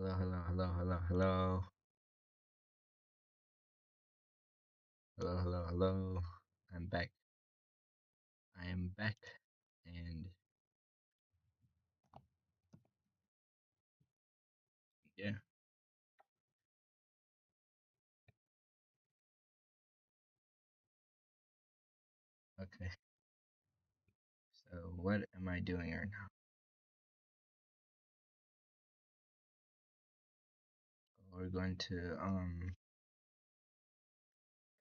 Hello, hello, hello, hello, hello. Hello, hello, hello. I'm back. I am back. And yeah, okay. So what am I doing right now? We're going to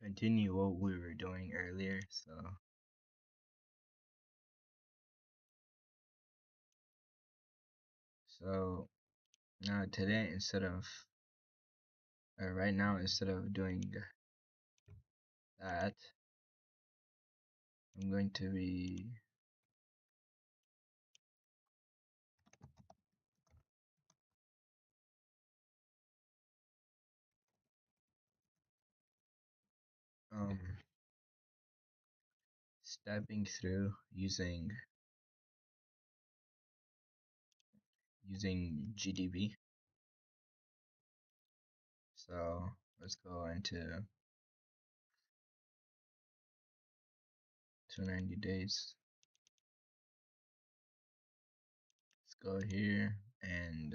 continue what we were doing earlier. So now today instead of right now instead of doing that, I'm going to be um stepping through using GDB. So let's go into 290 days. Let's go here and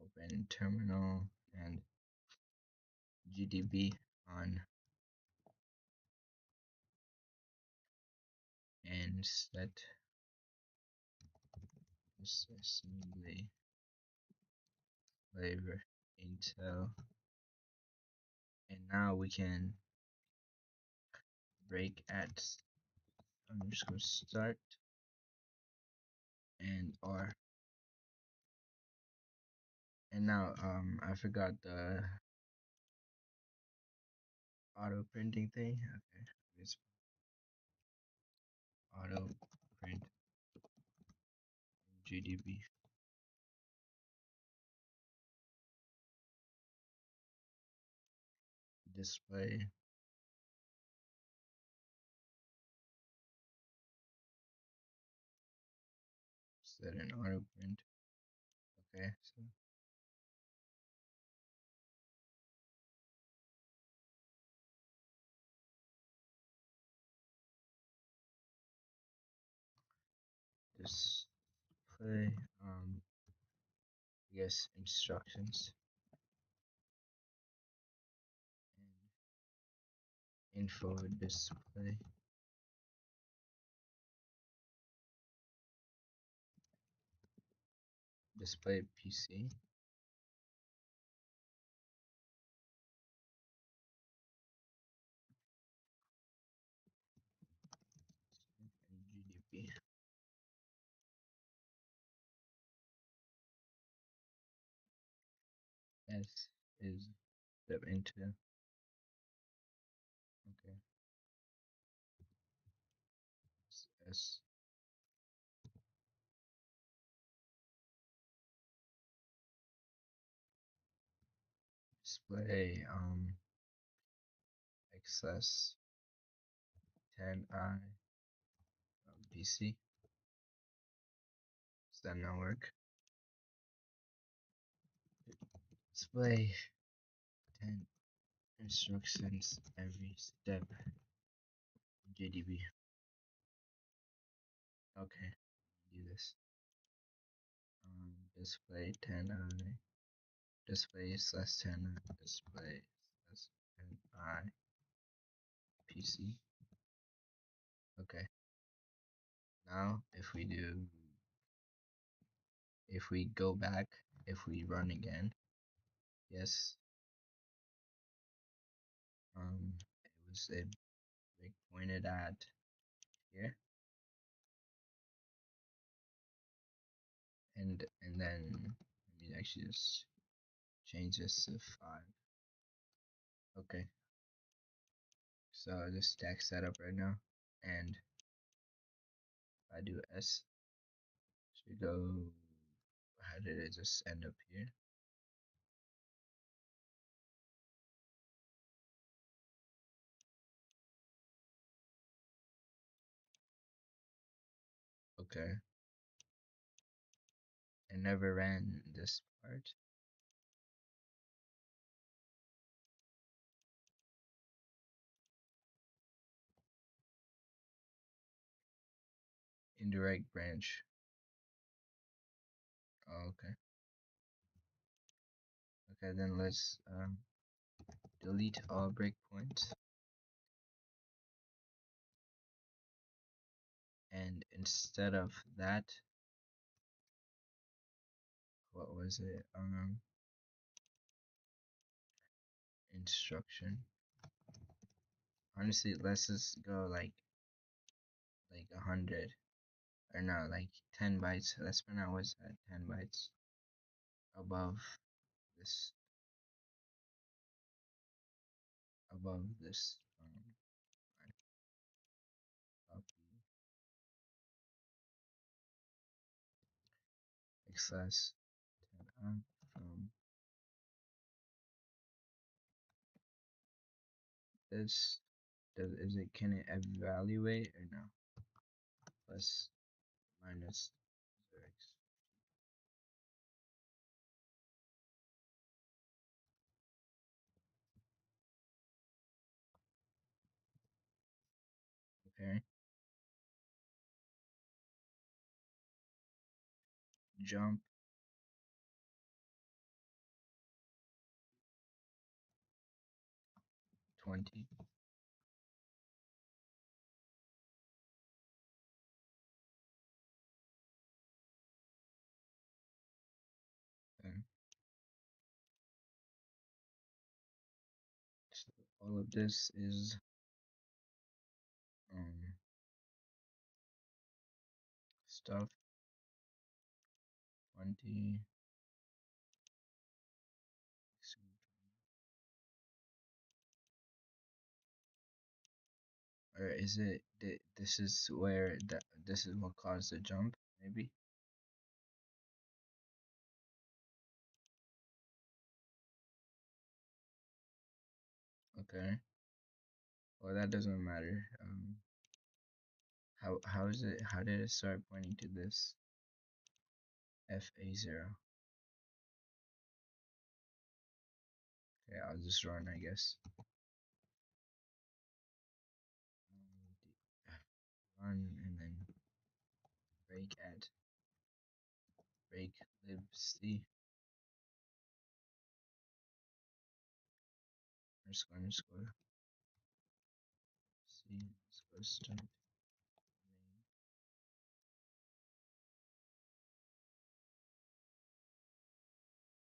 open terminal and GDB on and set disassembly flavor Intel. And now we can break at underscore start and R. And now I forgot the auto printing thing. Okay, it's auto print GDB display set an auto print. Okay, so display I guess instructions and info display PC and GDB. S is step into okay. S display access 10i PC. Does that not work? Display 10 instructions every step GDB. Okay, do this. Display 10i display slash 10 display slash 10i PC. Okay. Now if we go back, if we run again, yes, it was it like pointed at here, and then let me actually just change this to 5. Okay, so this stack setup right now, and if I do S, should go. How did it just end up here? Okay, I never ran this part. Indirect branch. Oh, okay. Okay, then let's delete all breakpoints. And instead of that, what was it? Instruction. Honestly, let's just go like 100 or no, like 10 bytes. Let's print out what's that? 10 bytes above this line. Copy excess 10 up from this. Is it, can it evaluate or no? Plus minus 0x. Okay. Jump 20. Okay. So all of this is um stuff 20. Or is it this is where this is what caused the jump, maybe? Okay. Well, that doesn't matter. How is it? How did it start pointing to this? FA0. Okay, I'll just run, I guess. Run and then break at break libc underscore c underscore start main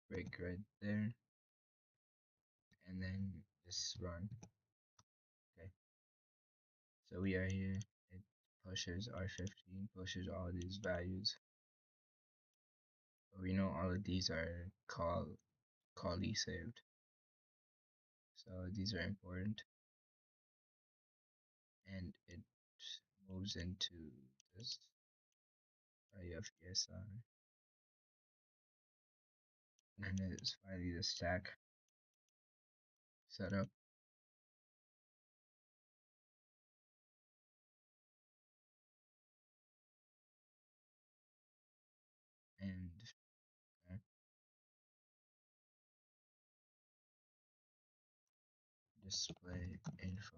break right there and then just run. Okay, so we are here. It pushes R15, pushes all these values. But we know all of these are callee saved, so these are important, and it moves into this IFESI, and then it's finally the stack setup. And display info.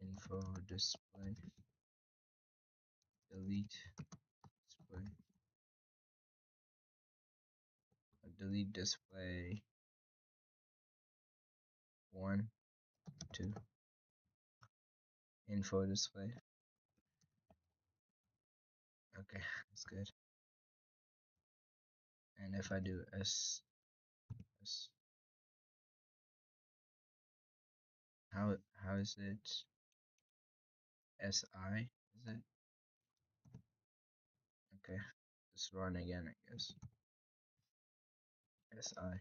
Info display. Delete display. Delete display 1, 2. Info display. Okay, that's good. And if I do S, how is it? SI, is it? Okay, just run again, I guess. SI.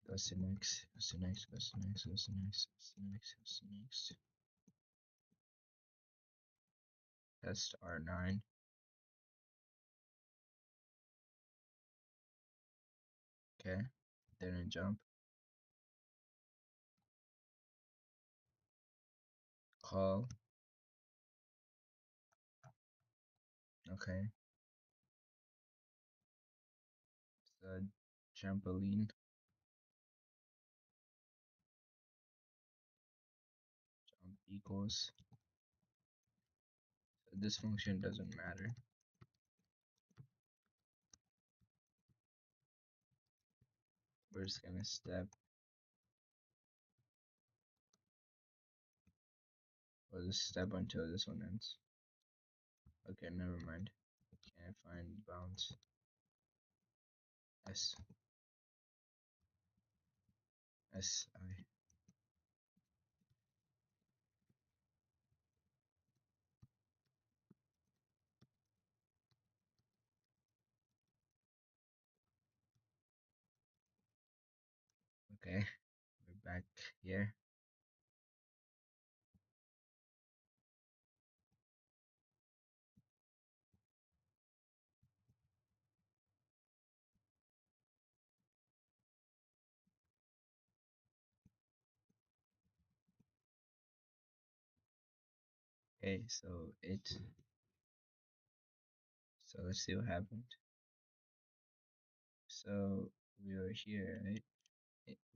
Goes to next, goes to next, goes to next, goes to next, goes to next, goes to next. Test R9. Okay, didn't jump. call. Okay, it's a trampoline. Jump equals. So this function doesn't matter. We're just gonna step, or just step until this one ends. Okay, never mind. Can't find bounds. S S I. Okay, we're back here. Okay, so let's see what happened. So we were here, right?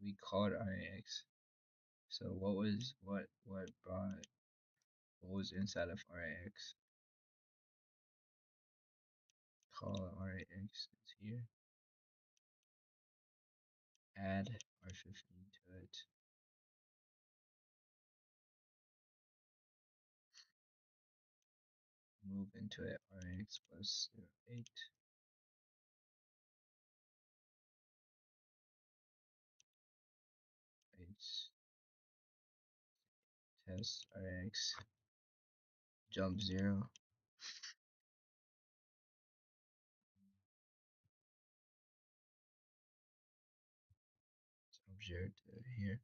We called RAX. So what was inside of RAX? Call RAX is here. Add R15 to it. Move into it RAX plus 08. H test RAX. Jump 0. Jump 0 to here.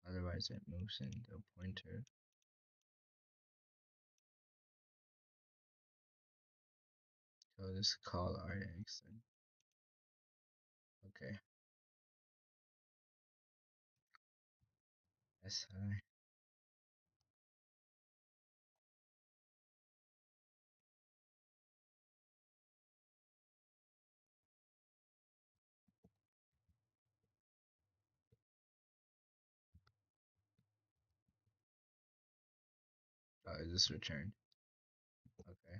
Otherwise it moves in the pointer. So this call RAX then. Okay. SI. Oh, is this returned? Okay.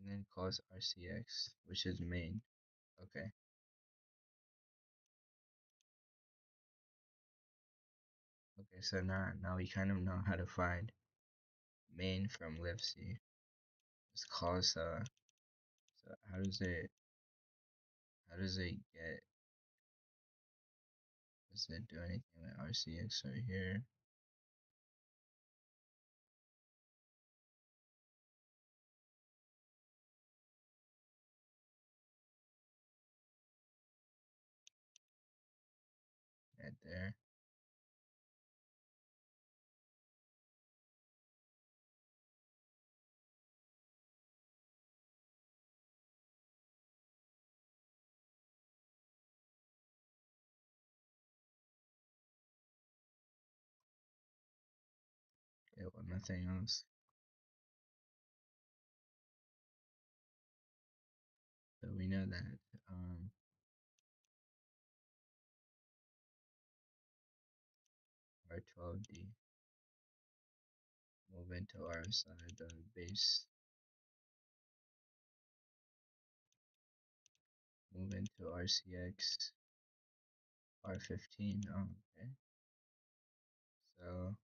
And then calls RCX, which is main. Okay. Okay, so now we kind of know how to find main from libc. This calls so how does it get does it do anything with RCX right here? Right there. Yeah, well, nothing else. So we know that R12D move into R side the base, move into RCX R15. Oh, okay. So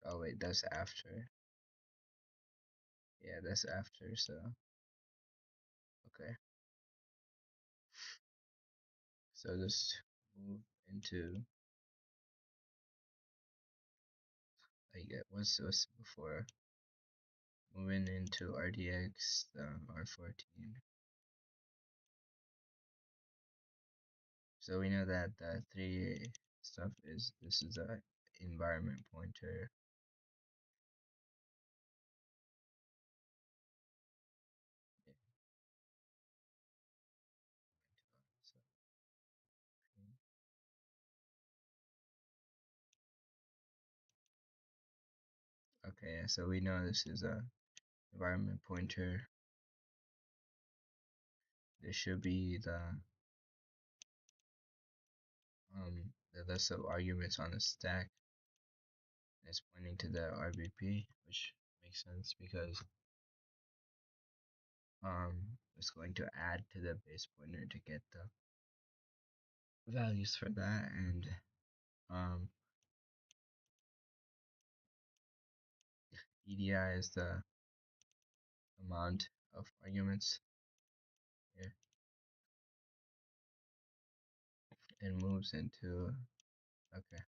oh wait, that's after. Yeah, that's after. So okay. So just move into what's before moving into RDX R14. So we know that the 3 stuff is this is a environment pointer. Okay, so we know this is a environment pointer. This should be the list of arguments on the stack. And it's pointing to the RBP, which makes sense because it's going to add to the base pointer to get the values for that, and um EDI is the amount of arguments here. It moves into, okay,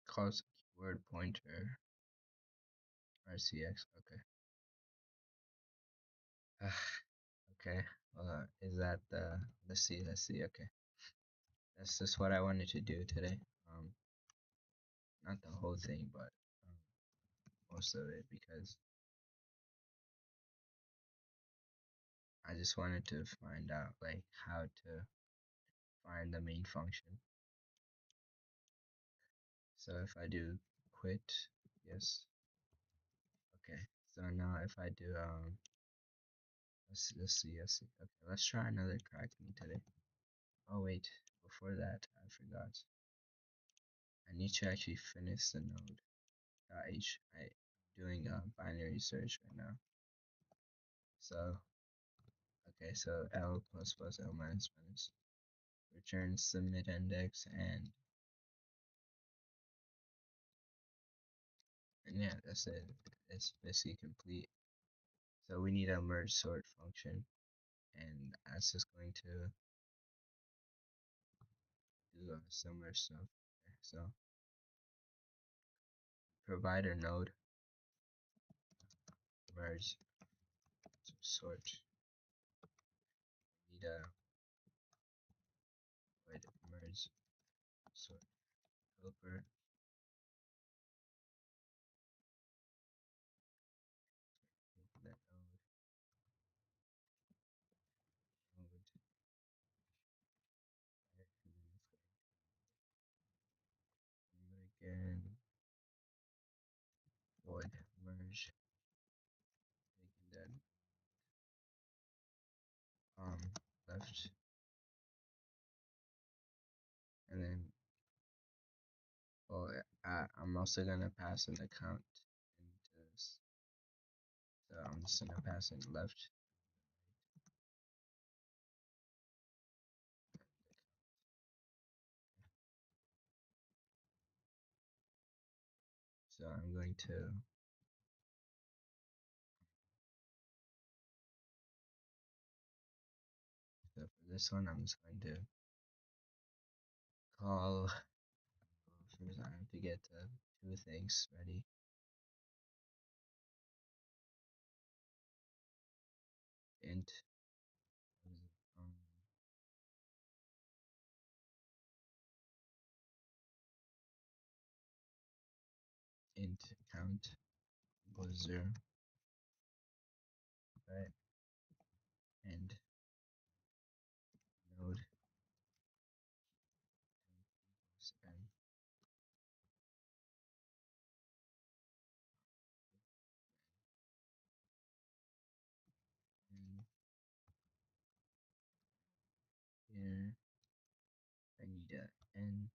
calls keyword pointer RCX. Okay. Okay. Is that the, let's see. Okay. That's just what I wanted to do today. Not the whole thing, but most of it, because I just wanted to find out like how to find the main function. So if I do quit, yes. Okay. So now if I do let's see. Okay, let's try another cracking today. Oh wait, before that I forgot. I need to actually finish the node. I'm doing a binary search right now. So okay, so L plus plus L minus minus returns the mid index, and yeah, that's it. It's basically complete. So we need a merge sort function, and that's just going to do similar stuff. Okay, so provider node merge sort. We need a merge sort helper. That node again void merge, making that left, and then well, I'm also gonna pass an account into this, so I'm just gonna pass in left. So I'm going to, so for this one I'm just going to call, first I have to get two things ready. Int um, int count equals 0, right? And node equals n, and here I need a n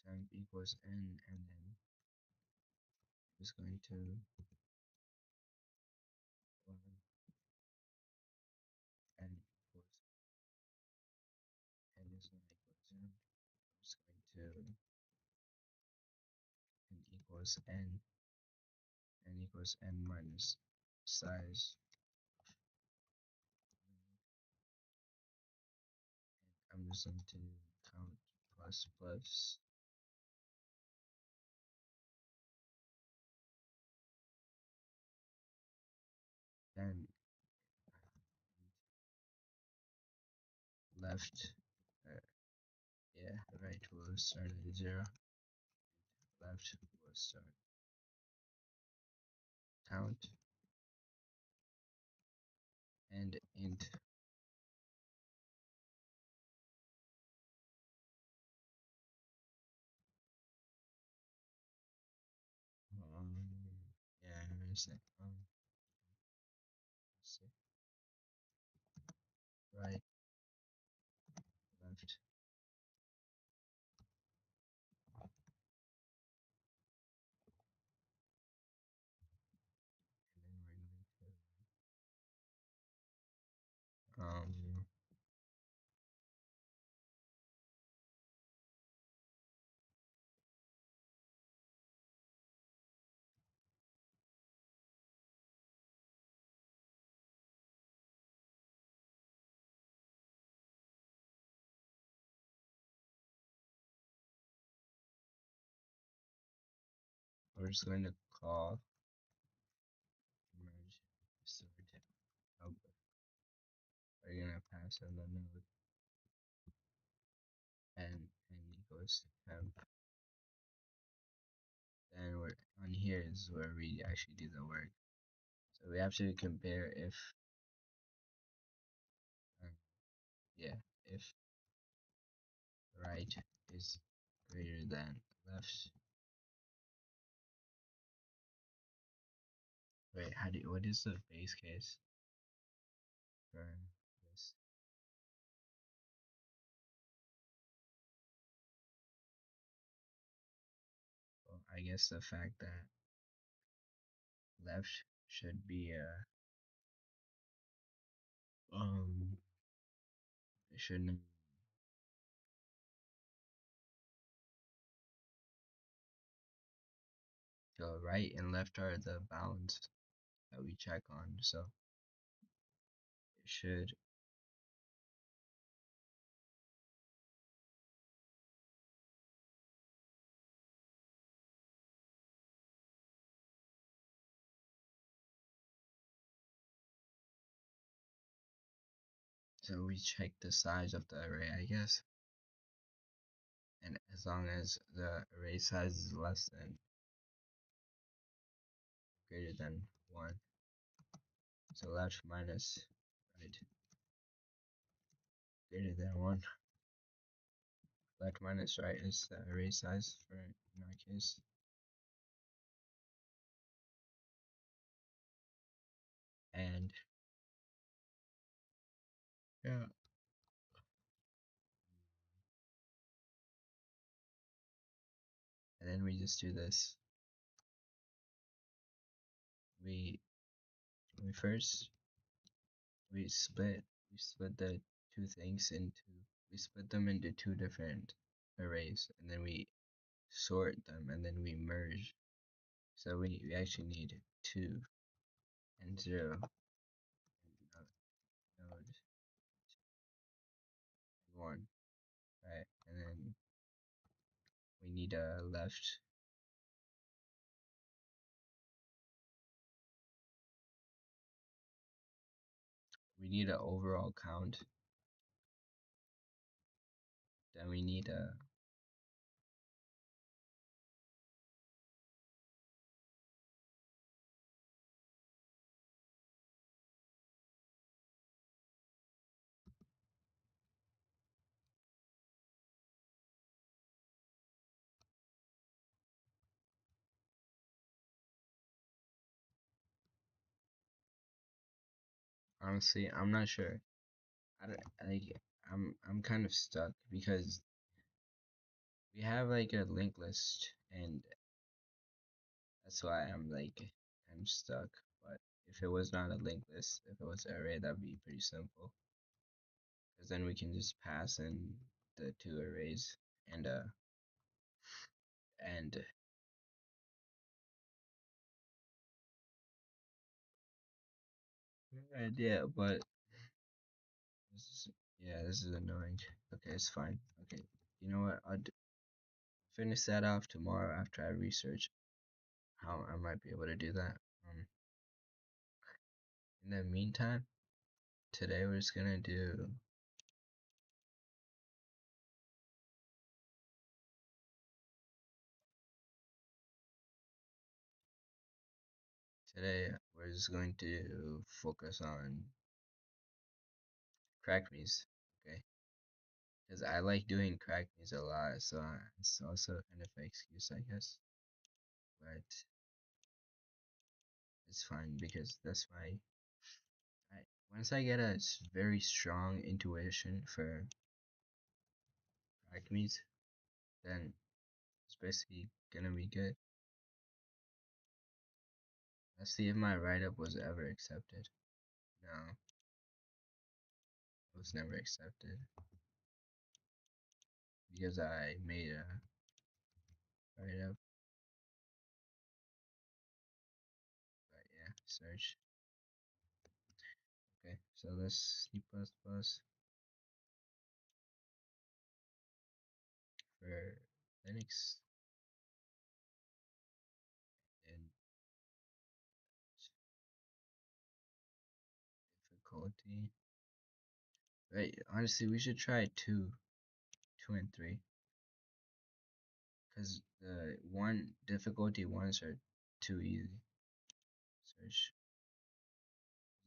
temp equals n, and then just going to n equals n is not equal to 0. I'm just going to n equals n equals n minus size. I'm just going to count plus plus, then left, uh, yeah, right will start at 0, left will start count, and int understand. Let's see. Right, left, and then we're going to we're just going to call merge sort. Oh, we're gonna pass in the node and equals temp. Then we're on here is where we actually do the work. So we have to compare if uh, yeah, if right is greater than left. Wait, what is the base case for this? Well, I guess the fact that left should be it shouldn't. So right and left are the bounds that we check on. So it should. So we check the size of the array, I guess. And as long as the array size is less than greater than 1, so left minus right greater than 1, left minus right is the array size for in our case. And yeah, and then we just do this. We we first we split the two things into we split them into two different arrays, and then we sort them, and then we merge. So we actually need 2 and 0 and node 1, right? And then we need a left. We need an overall count. Then we need a honestly, I'm not sure. I don't like I'm kind of stuck because we have like a linked list, and that's why I'm like kind of stuck. But if it was not a linked list, if it was an array, that'd be pretty simple. Because then we can just pass in the two arrays and and yeah, but this is, yeah, this is annoying. Okay, it's fine. Okay, you know what? Finish that off tomorrow after I research how I might be able to do that. In the meantime, today we're just gonna do today we're just going to focus on crack me's, okay? Because I like doing crack me's a lot, so it's also kind of an excuse, I guess. But it's fine because that's my I, once I get a very strong intuition for acmes, then it's basically gonna be good. Let's see if my write up was ever accepted. No, it was never accepted because I made a write up. But yeah, search. Okay, so let's C++ for Linux and difficulty. Right, honestly, we should try two and three, because the one difficulty ones are too easy. Search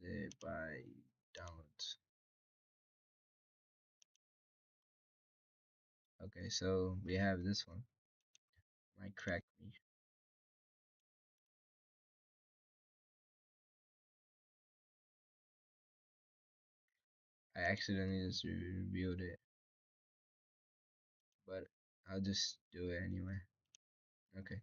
the by downloads. Okay, so we have this one. Might crack me. I accidentally just revealed it, but I'll just do it anyway. Okay.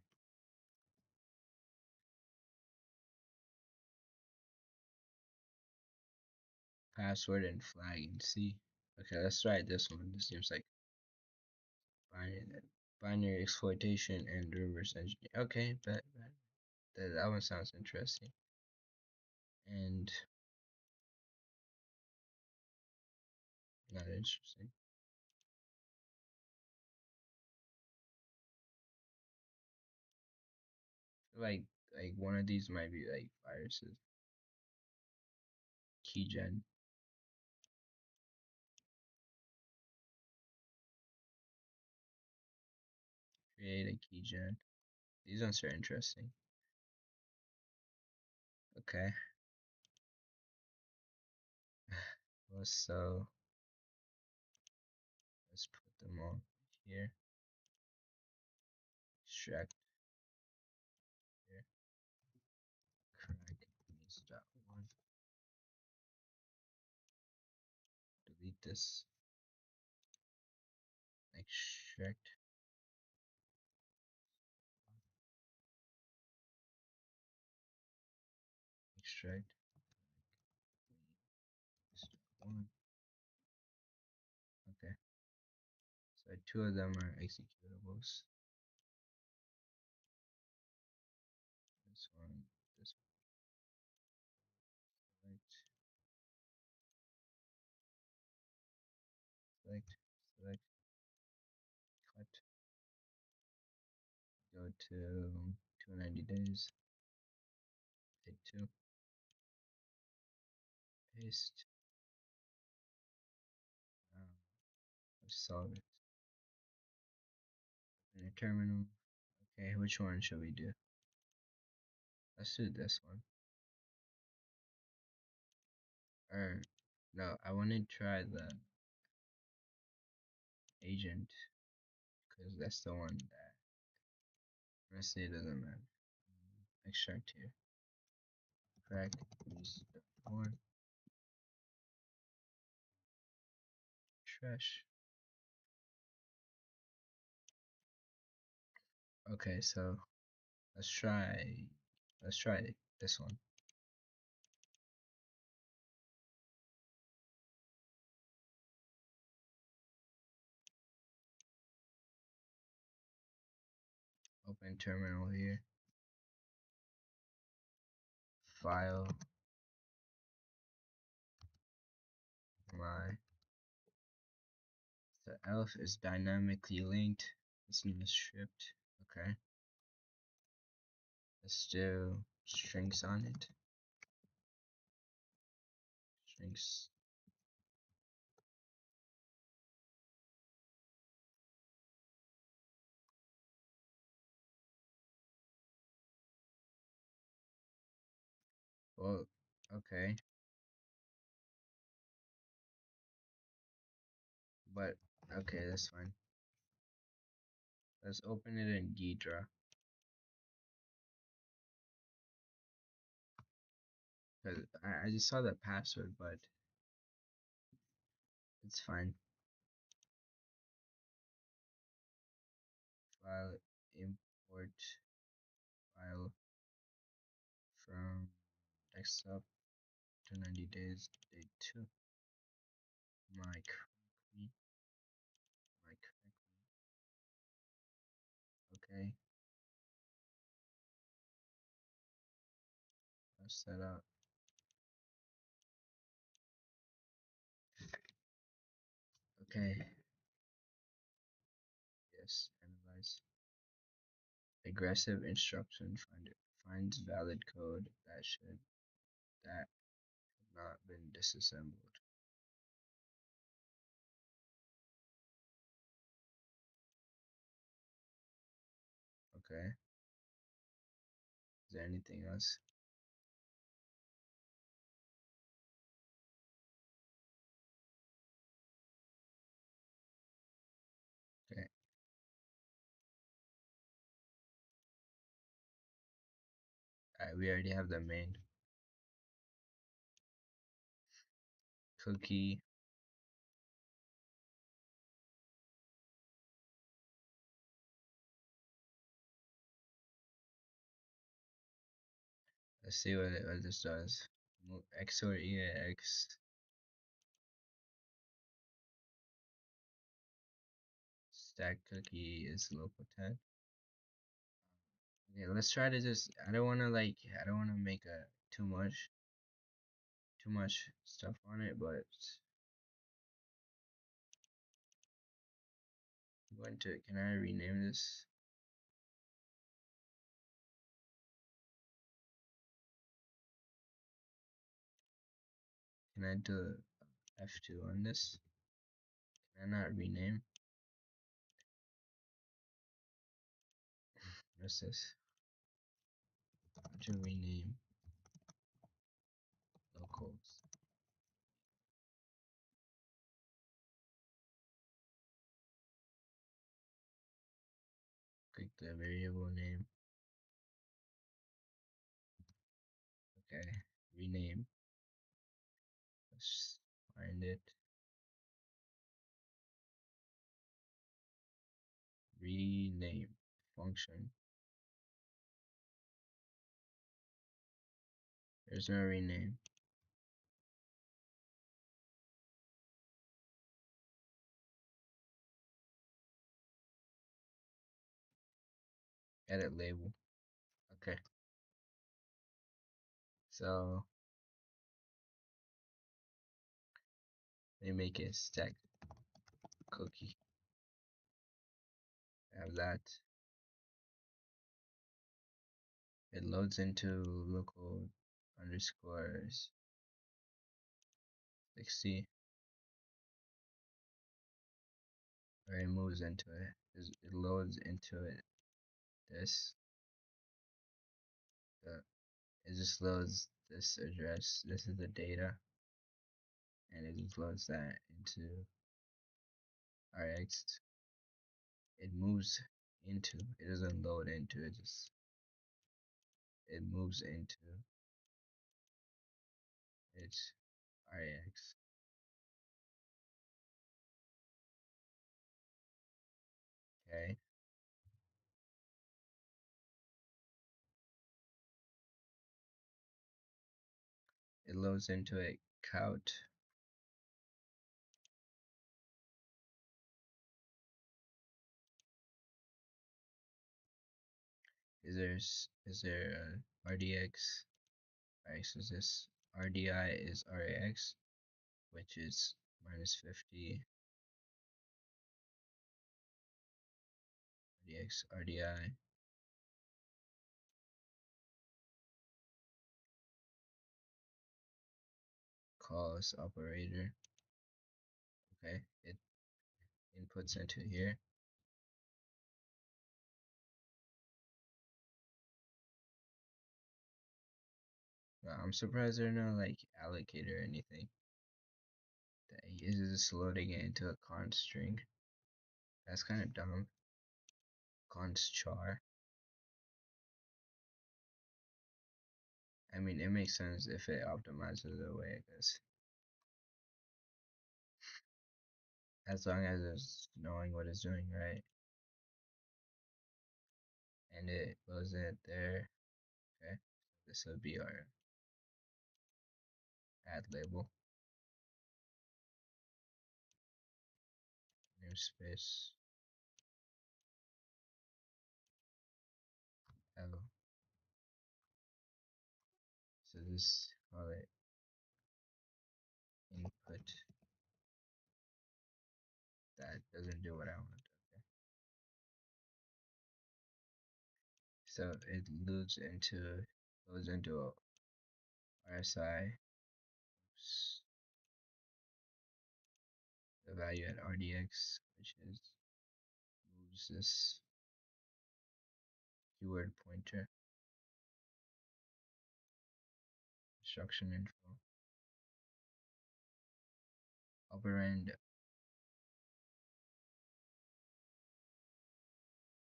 Password and flag and C. Okay, let's try this one. This seems like binary, binary exploitation and reverse engineering. Okay, but that one sounds interesting. And not interesting. Like one of these might be like viruses. Keygen. Create a keygen. These ones are interesting. Okay. Well, so let's put them all here. Extract here. Crack one. Delete this. Extract. Extract. One. Okay. So two of them are executables. This one. This one. Select. Select. Select. Cut. Go to 290 days. Hit 2. Paste. Let's solve it. In a terminal. Okay, which one should we do? Let's do this one. Or no, I want to try the agent because that's the one that honestly it doesn't matter. Extract here. Crack use one. Trash. Okay, so let's try this one. Open terminal here. File my the elf is dynamically linked. This name is stripped. Okay. Let's do strings on it. Strings. Well, okay. But okay, that's fine. Let's open it in Ghidra. Cause I just saw the password, but it's fine. File import file from desktop to 90 days, day 2. My correctly, my correctly. Okay, let's set up. Okay, yes, analyze. Aggressive instruction finder finds valid code that have not been disassembled. Okay, is there anything else? Okay, we already have the main cookie. Let's see what this does. XOR EAX stack cookie is local 10. Okay, let's try to just. I don't want to I don't want to make a too much stuff on it, but I'm going to. Can I rename this? Can I do F2 on this? Can I not rename? What's this? To rename locals. Click the variable name. Okay, rename. Let's find it. Rename function. There's no rename. Edit label. Okay. So they make it stack cookie. Have that. It loads into local underscores 60. Or it moves into it. It loads into it. This. It just loads this address. This is the data. And it just loads that into RX. It moves into. It doesn't load into. It moves into its RX. Okay. It loads into a count. Is there RDX? Alright, so this RDI is RAX, which is minus 50. RDX RDI calls operator. Okay, it inputs into here. I'm surprised there are no like allocator or anything. Is just loading it into a const string. That's kind of dumb. Const char. I mean, it makes sense if it optimizes the way, I guess. As long as it's knowing what it's doing, right? And it loads it there. Okay. This will be our add label. Namespace. Hello. So this call it input. That doesn't do what I want. Okay. So it loads into a RSI. Oops. The value at RDX, which is moves this keyword pointer. Instruction info.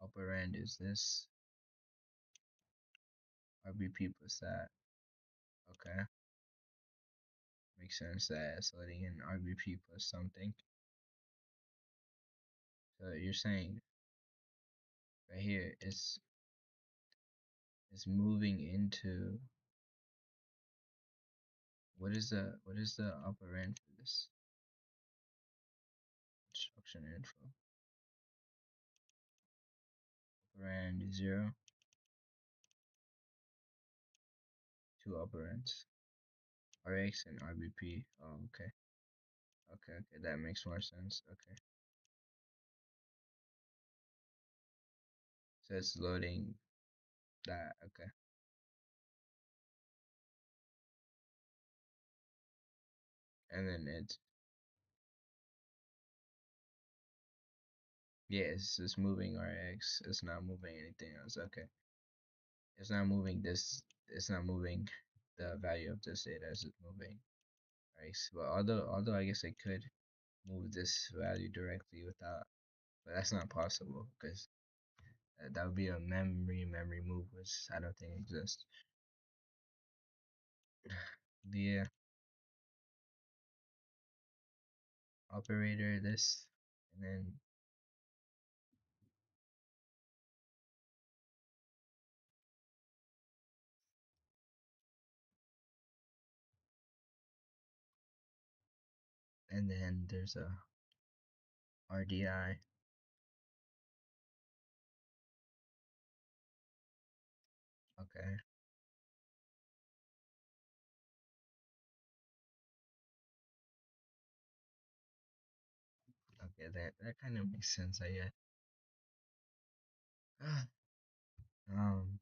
Operand is this. RBP plus that. Okay. Makes sense that it's letting in RBP plus something. So you're saying right here it's moving into what is the operand for this? Instruction info. Operand 0. 2 operands. RX and RBP. Oh, okay. Okay, that makes more sense. Okay. So it's loading that. Okay. And then it's just moving RX. It's not moving anything else. Okay. It's not moving this. It's not moving the value of this data as it's moving RX. But although I guess I could move this value directly without, but that's not possible because that would be a memory move, which I don't think exists. The operator this, and then there's a RDI. Okay. Okay, that kind of makes sense, I guess. um,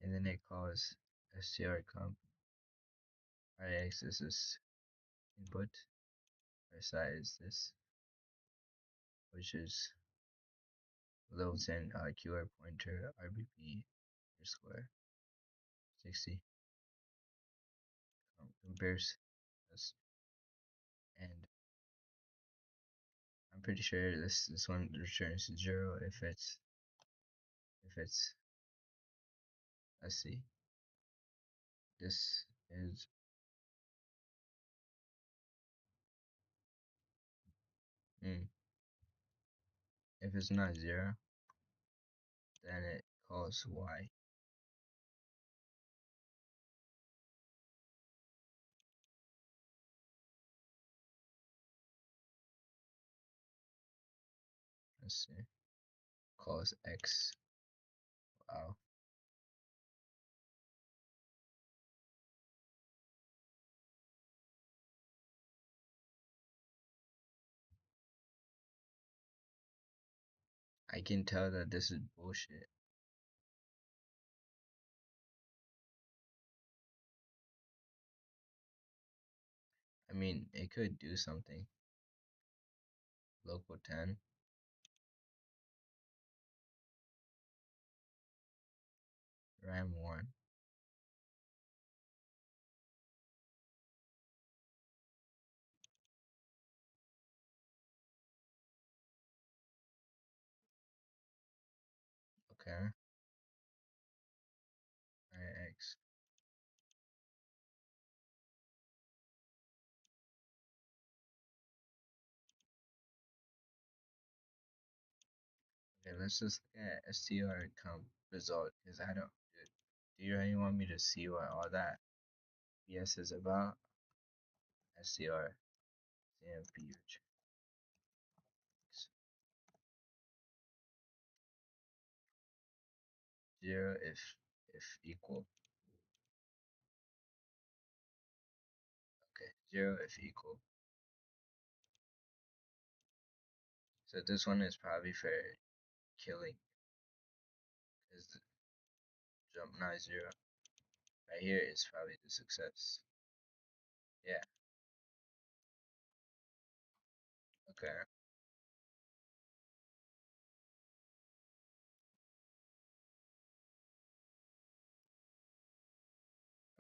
and then it calls str comp. RX is this input. RSI is this, which is loads in keyword pointer RBP underscore 60 compares this, and I'm pretty sure this one returns 0 if it's let's see, this is if it's not 0, then it calls Y. Let's see, calls X. Wow. I can tell that this is bullshit. I mean, it could do something. Local 10. param1. Okay, x. Okay, let's just look at str comp result because I don't. Do you really want me to see what all that BS is about? str cmp 0 if equal. Okay, 0 if equal. So this one is probably for killing because the jump not 0. Right here is probably the success. Yeah. Okay.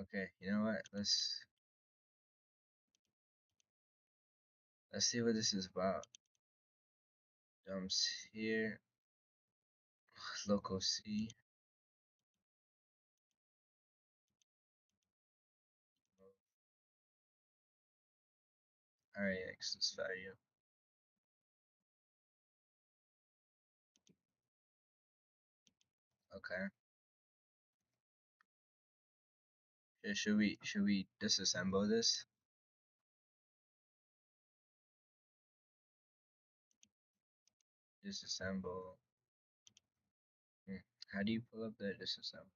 Okay. You know what? Let's see what this is about. Jumps here. Local C. Alright, X this value. Okay. Should we disassemble this? Disassemble. How do you pull up the disassemble?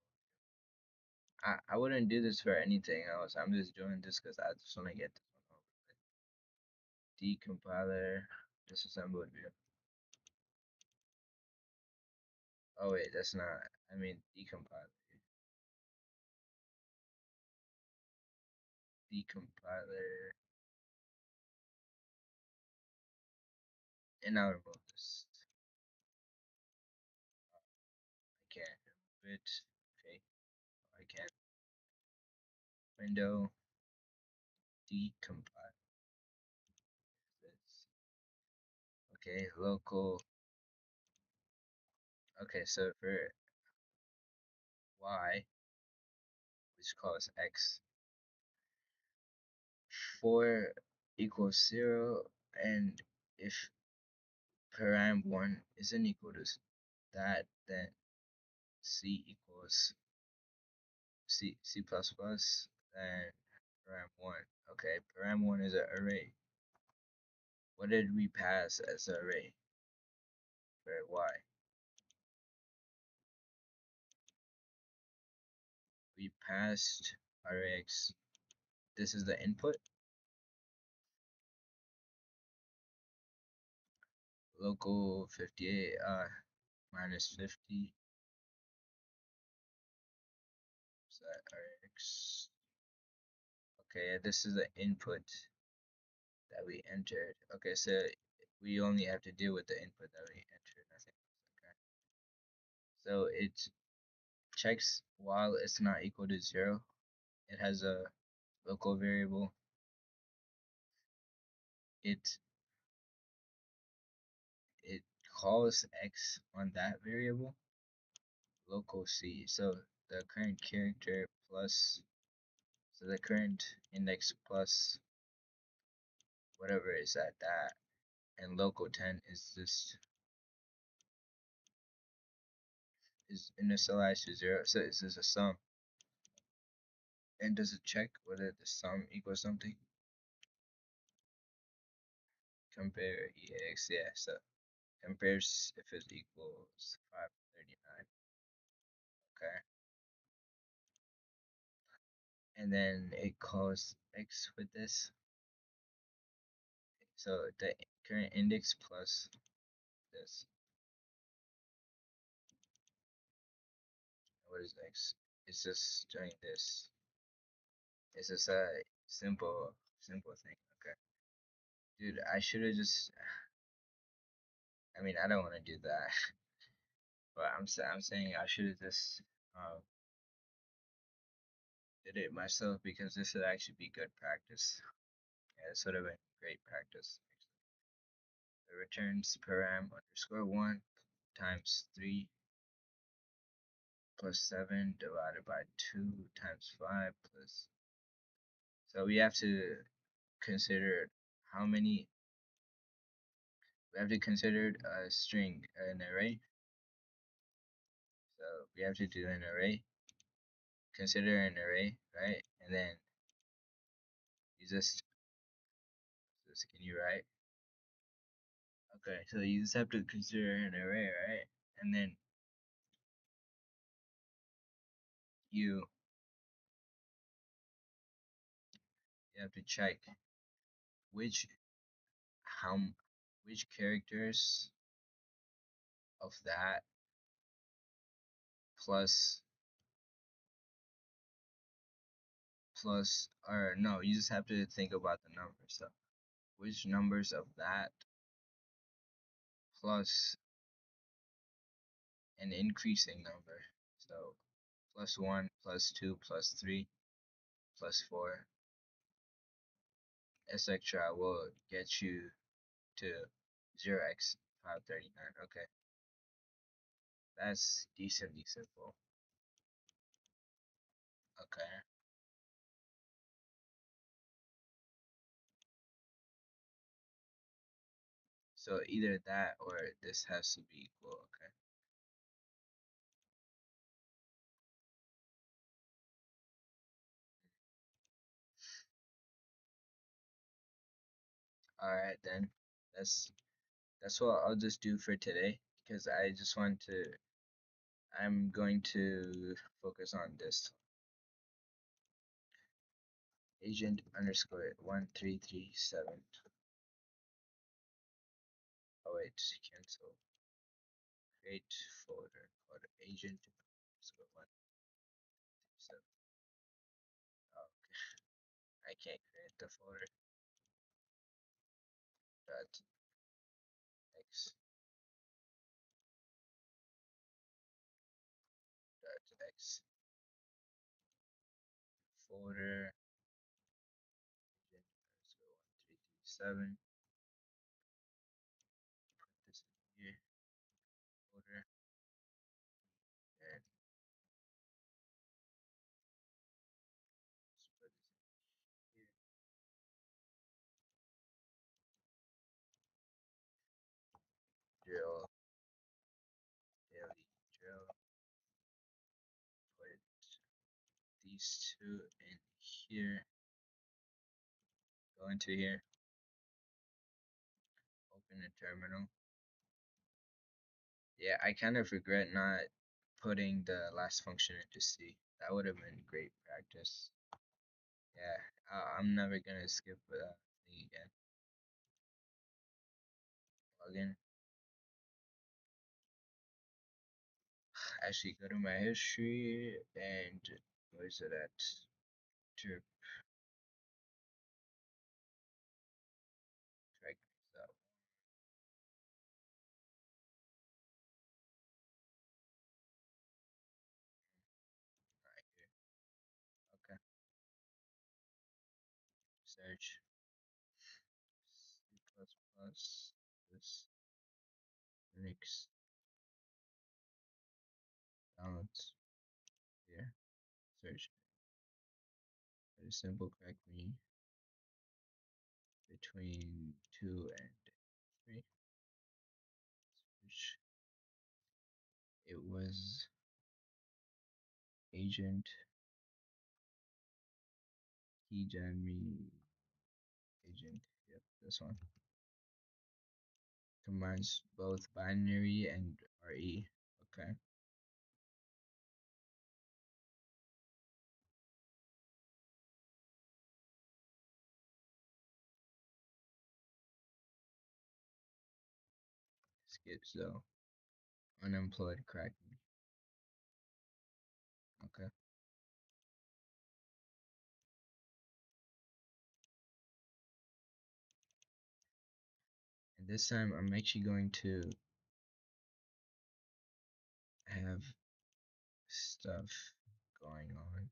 I wouldn't do this for anything else. I'm just doing this because I just want to get this one over with. Decompiler, disassemble view. Oh wait, that's not. I mean decompiler. Decompiler. And now remove this. I can't remove it. Okay, I can't. Window decompile this. Okay, local. Okay, so for y, which calls x, 4 equals 0, and if param1 isn't equal to that, then c equals c plus plus, then param1. Okay, param1 is an array. What did we pass as an array for y? We passed array x. This is the input. Local 58 minus 50 set x. Okay, this is the input that we entered. Okay, so we only have to deal with the input that we entered, nothing else. Okay, so it checks while it's not equal to 0. It has a local variable. It it calls x on that variable, local c. So the current character plus, so the current index plus whatever is at that, and local 10 is this, is initialized to 0. So is this a sum? And does it check whether the sum equals something? Compare ex, yeah, so compares if it equals 539. Okay, and then it calls x with this. So the current index plus this. What is x? It's just doing this. It's just a simple thing. Okay, dude, I should have just. I mean, I don't want to do that, but I'm saying I should have just did it myself because this would actually be good practice. Yeah, this would have been great practice. It returns param underscore 1 times 3 plus 7 divided by 2 times 5 plus. So we have to consider how many. We have to consider a string, an array. So we have to do an array. Consider an array, right? And then you just can you write? Okay, so you just have to consider an array, right? And then you you have to check which how which characters of that plus or no, you just have to think about the numbers. So which numbers of that plus an increasing number. So plus 1, plus 2, plus 3, plus 4, etc. will get you to 0x 539. Okay, that's decently simple. Okay, so either that or this has to be equal. Okay, all right then. That's what I'll just do for today because I just want to. I'm going to focus on this agent underscore 1337. Oh wait, cancel. Create folder called agent underscore 137. Oh, I can't create the folder. Dot x dot x folder agent underscore 1337. Put this in here folder and just put this in here. Drill daily drill. Put these two in here. Go into here. Open a terminal. Yeah, I kind of regret not putting the last function into C. That would have been great practice. Yeah, I'm never gonna skip that thing again. Login. Actually, go to my history and where is it at? Trip track that right here. Okay. Search C++. This Linux balance here. Search. Very simple. Crack me between 2 and 3. Search. It was agent keygen agent. Yep, this one. Combines both binary and RE. Okay. Skip so unemployed crack me. Okay. And this time I'm actually going to have stuff going on.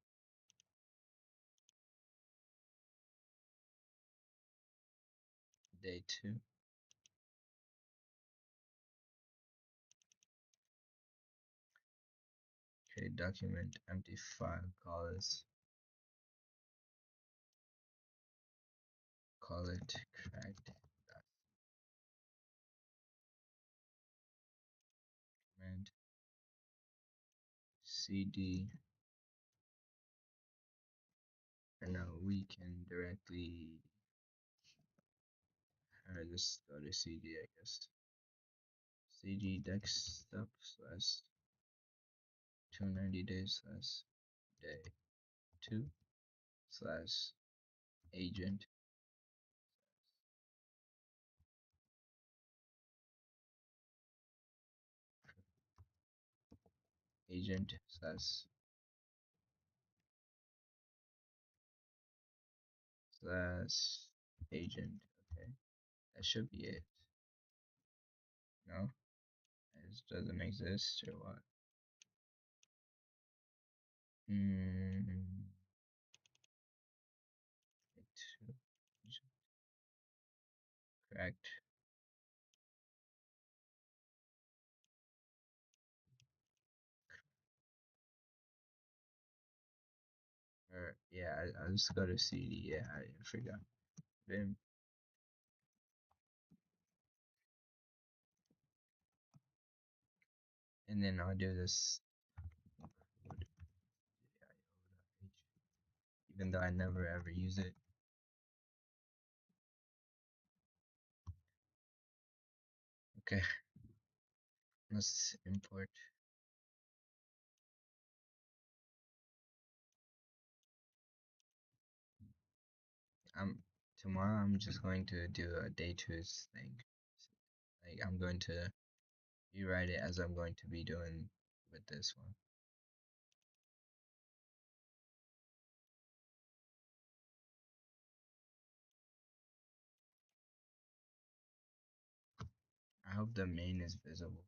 day 2. Okay, document empty file, call it cracked document cd. And now we can directly just go to cd, I guess. cd desktop slash 290 days slash day 2 slash agent slash agent. Okay, that should be it. No, it doesn't exist or what? Correct. Or yeah, I'll just go to CD. Yeah, I forgot. Vim. And then I'll do this. Even though I never ever use it. Okay. Let's import. Tomorrow I'm just going to do a day 2's thing. Like I'm going to rewrite it as I'm going to be doing with this one. I hope the main is visible.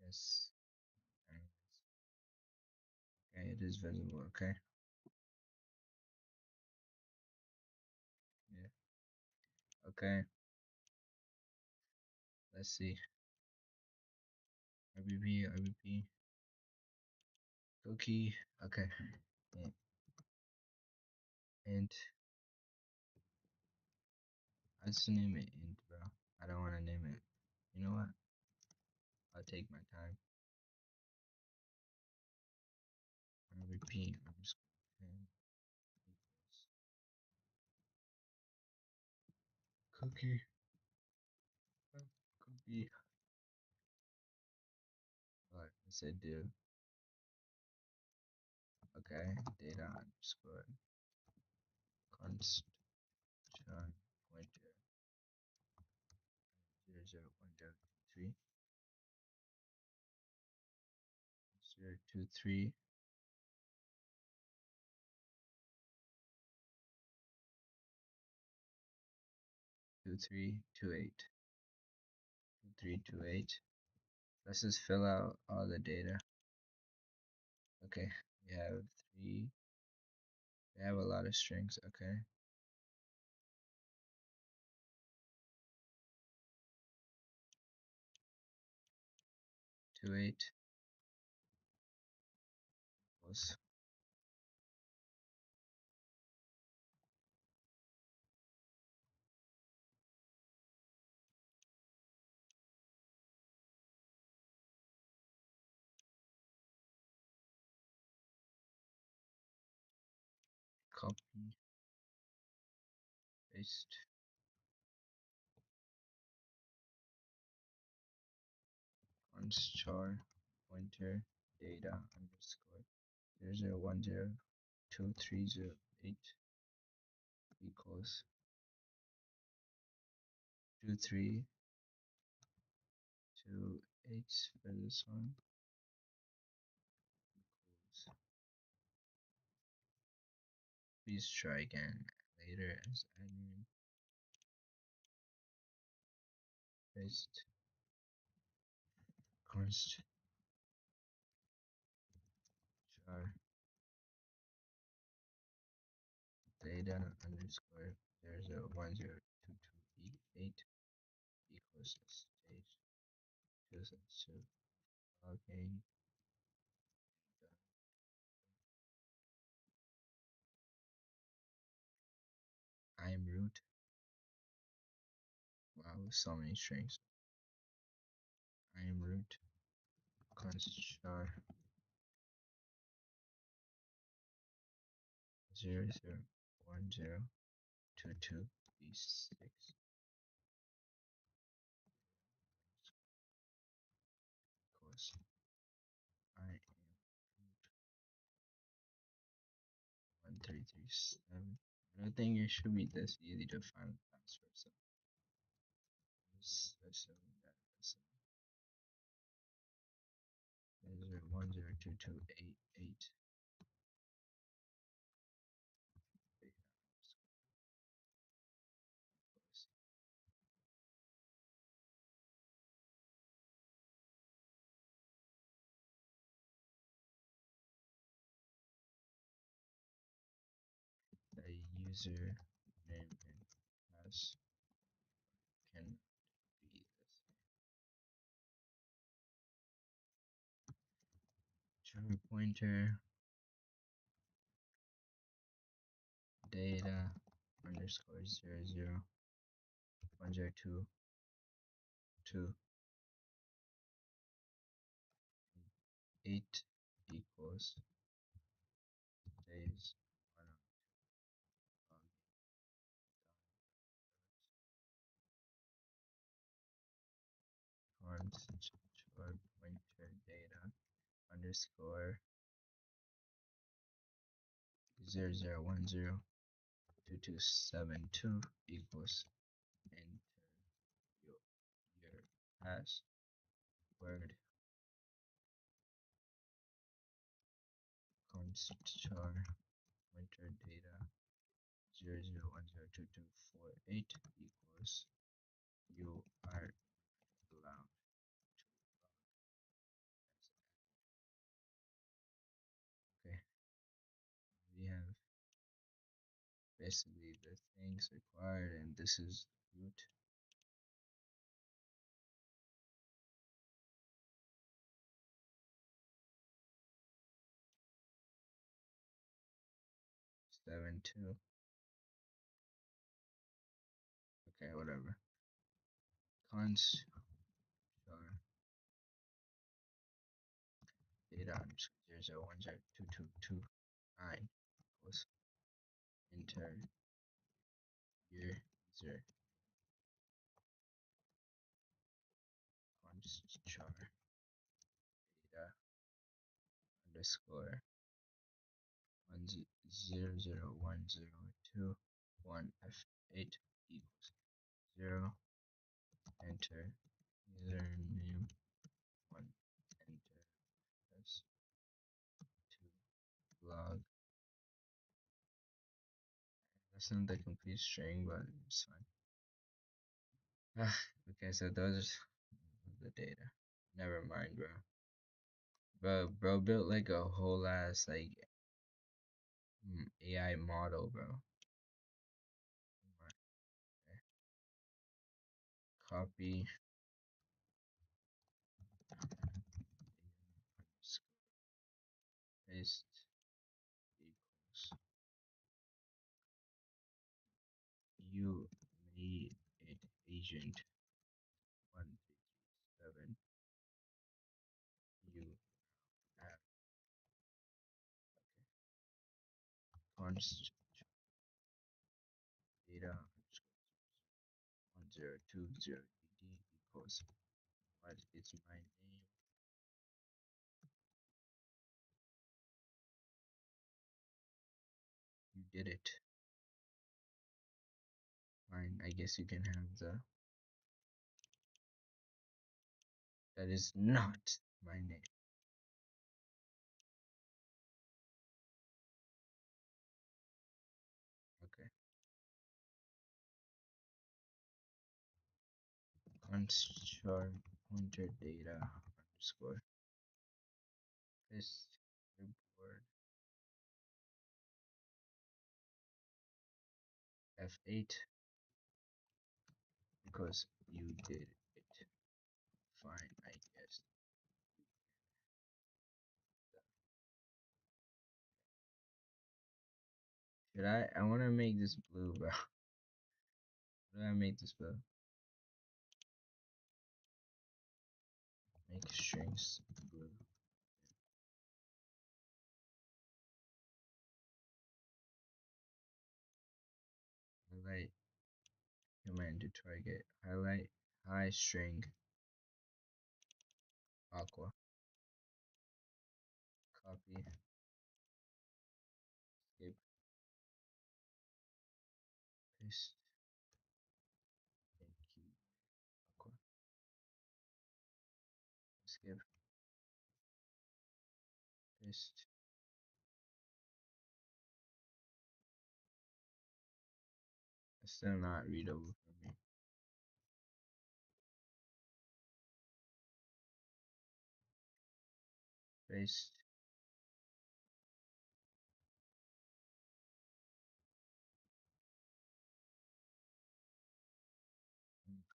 Yes. Okay, it is visible. Okay. Yeah. Okay. Let's see. RBP. Cookie. Okay. Yeah. Int. I just name it int, bro. I don't want to name it. You know what? I'll take my time. RBP underscore equals cookie. Cookie. Alright, I said div. Okay. Data underscore const pointer 00103 023 2328 2328. Let's just fill out all the data. Okay, we have three. We have a lot of strings. Okay. 28 plus copy paste const char pointer data underscore 00102308 equals 2328 for this one equals. Please try again later as admin. Paste const char data underscore 0010 equals to okay. I'm root. Wow, so many strings. I'm root. Const char 001022b6 equals I am 1337. I don't think it should be this easy to find the password, so let's assume that it's 102288 the user name and pass can be this. Char pointer data underscore 001022 8 equals days on constant char pointer data underscore 00102272 equals enter your password constant char pointer data 00102248 equals you are allowed okay, we have basically the things required, and this is root 72. Okay, whatever. Const char data underscore 00102229 equals enter your user const char data underscore 100102 equals 0. Enter username 1. Enter s 2 log. That's not the complete string, but it's fine. Okay, so those are the data. Never mind, bro. Bro built like a whole ass like AI model, bro. Okay. Copy paste equals you made it agent 1337 you have const data 1020dd equals what is my name. You did it. Fine, I guess you can have the that is not my name. Okay. Const char pointer data underscore paste report F8 because you did it. Fine, I guess. Should I? I want to make this blue, bro. How do I make this blue? Make strings blue. Highlight command to target. Highlight high string aqua. Copy. Escape. Paste. And key aqua. Escape. Paste. It's still not readable for me. Paste.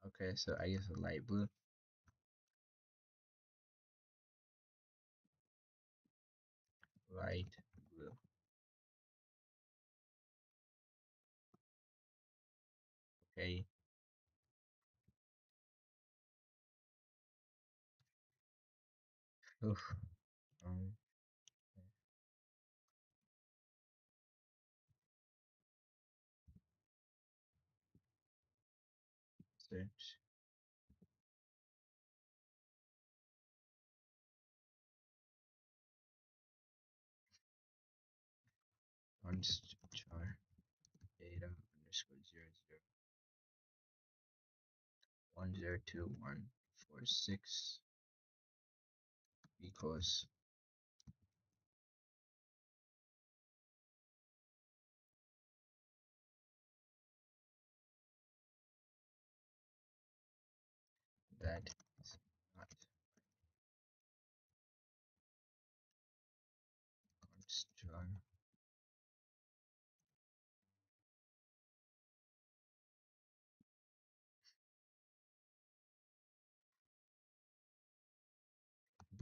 Okay, so I guess a light blue. Light blue. Okay. Oof. Um. Search. Char data underscore 00102146 equals that is not const char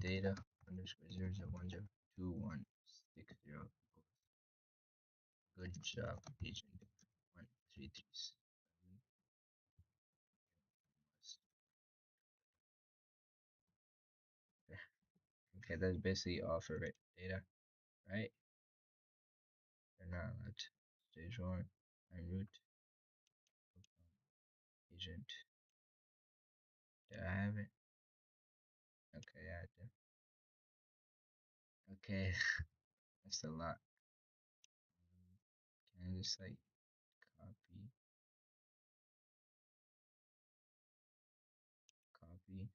data underscore 00102160 good job agent 1337. Okay, that's basically all for data, right? They're not allowed to. Stage one and root agent. Do I have it? Okay, yeah, I do. Okay, that's a lot. Can I just like copy, copy,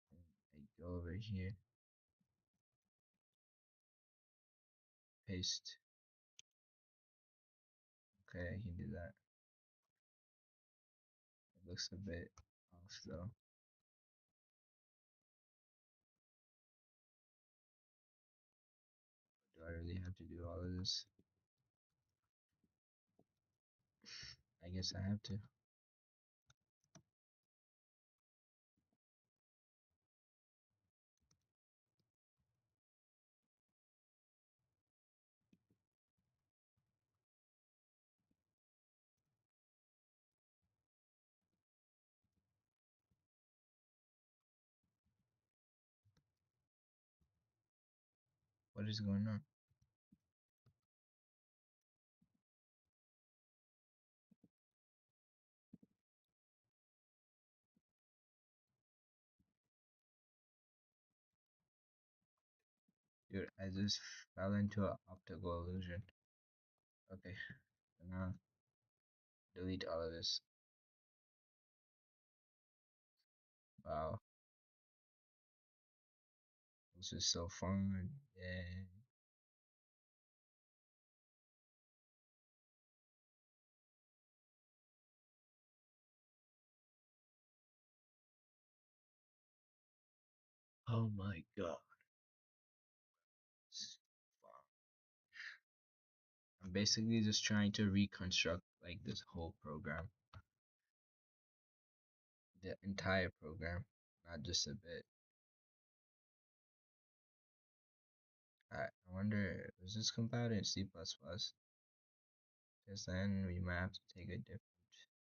and like go over here, paste. Okay, I can do that. It looks a bit off though. Do I really have to do all of this? I guess I have to. What is going on? Dude, I just fell into an optical illusion. Okay, so now delete all of this. Wow, this is so fun. Yeah. Oh my god. It's fun. I'm basically just trying to reconstruct like this whole program. The entire program, not just a bit. I want wonder, was this compiled in C++? Because then we might have to take a different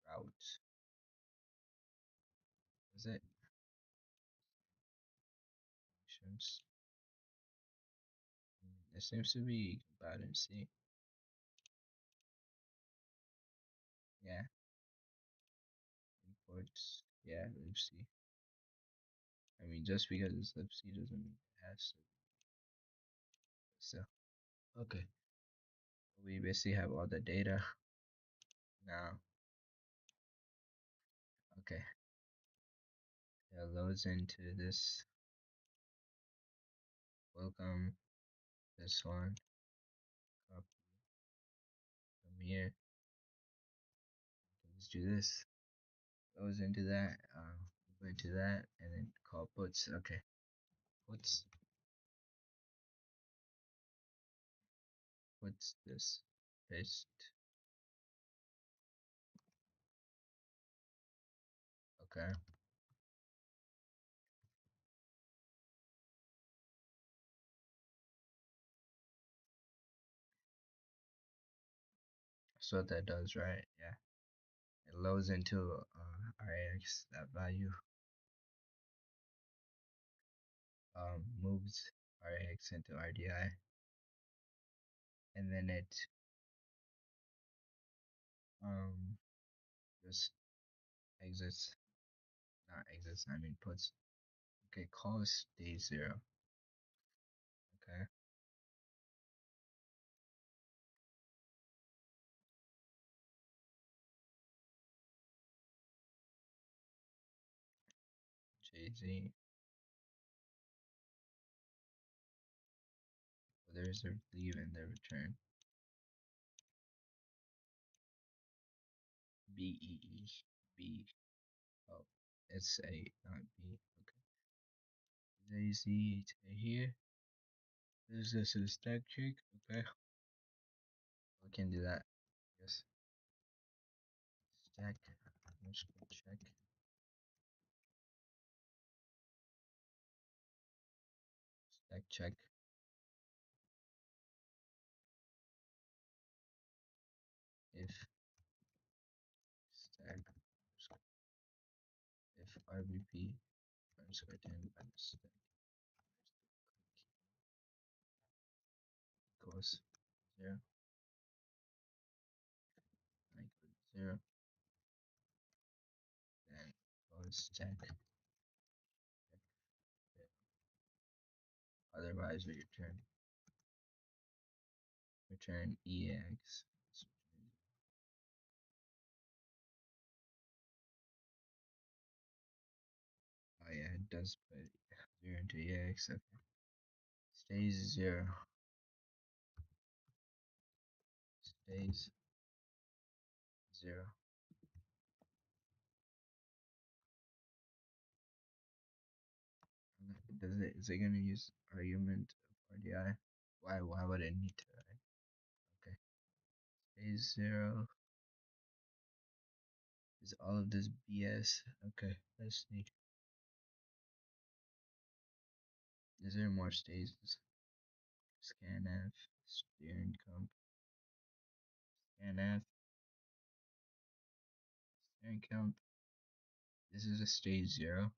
route. Is it? Functions. It seems to be compiled in C. Yeah. Imports. Yeah, libc. I mean, just because it's libc doesn't mean it has to. So, okay. We basically have all the data now. Okay. It loads into this. Welcome. This one. Copy from here. Let's do this. Goes into that. Go into that, and then call puts. Okay. Puts. Puts this. Paste. Okay. That's what that does, right? Yeah. It loads into RAX, that value. Moves RAX into RDI. And then it just exits, not exits, I mean puts. Okay, calls day 0. Okay. JZ. Oh, there's a leave and the return. BEE. B. Oh, it's A, not B. Okay. JZ to here. This is a stack check. Okay. We can do that. Yes. Stack. Underscore check. Stack check. If stack if RBP underscore 10 minus stack equals 0, I equal 0, then goes check. Otherwise, we return EX. Oh yeah, it does put 0 into EX. Okay. Stays 0. Stays 0. Is it gonna use argument of RDI? Why would it need to, right? Okay. Stays 0. Is all of this BS? Okay, let's see. Is there more stages? Scanf, steering comp, scanf, steering comp. This is a stage 0.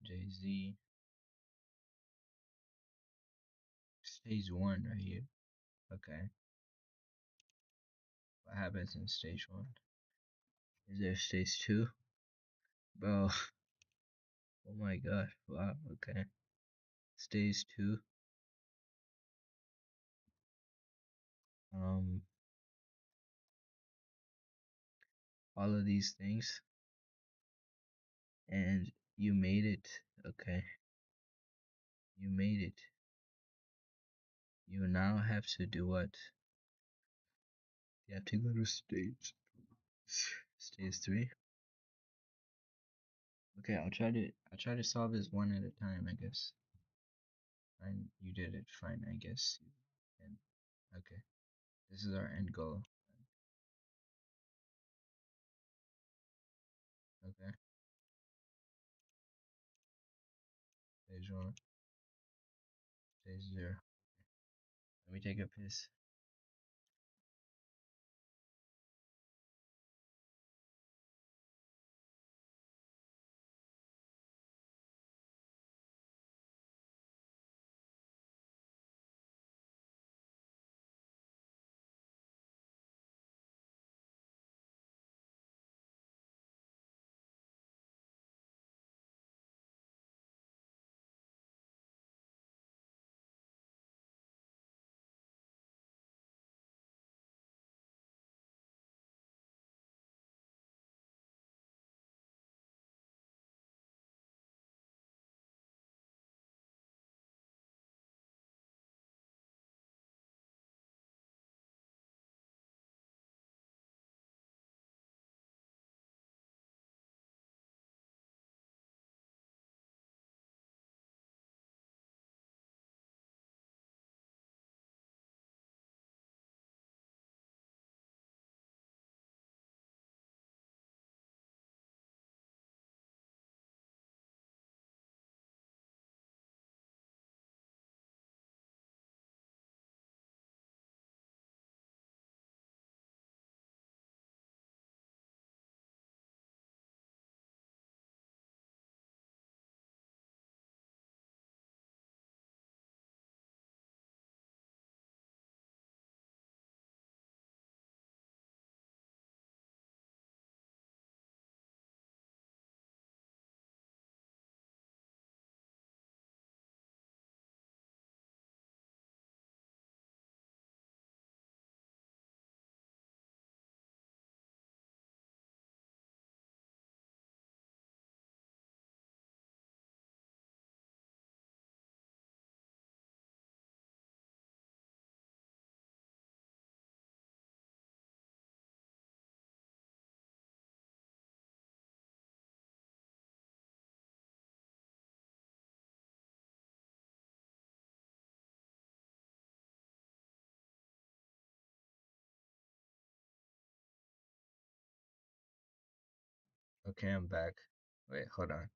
JZ. Stage 1 right here. Okay. What happens in stage 1? Is there stage 2? Bro. Oh my god. Wow, okay. Stage 2. All of these things. And you made it. Okay. You made it. You now have to do what? You have to go to stage 3. Okay, I'll try to solve this one at a time, I guess. Fine, you did it. Fine, I guess. And okay, this is our end goal. Okay. Stage 1. Stage 0. Let me take a piss. Okay, I'm back. Wait, hold on.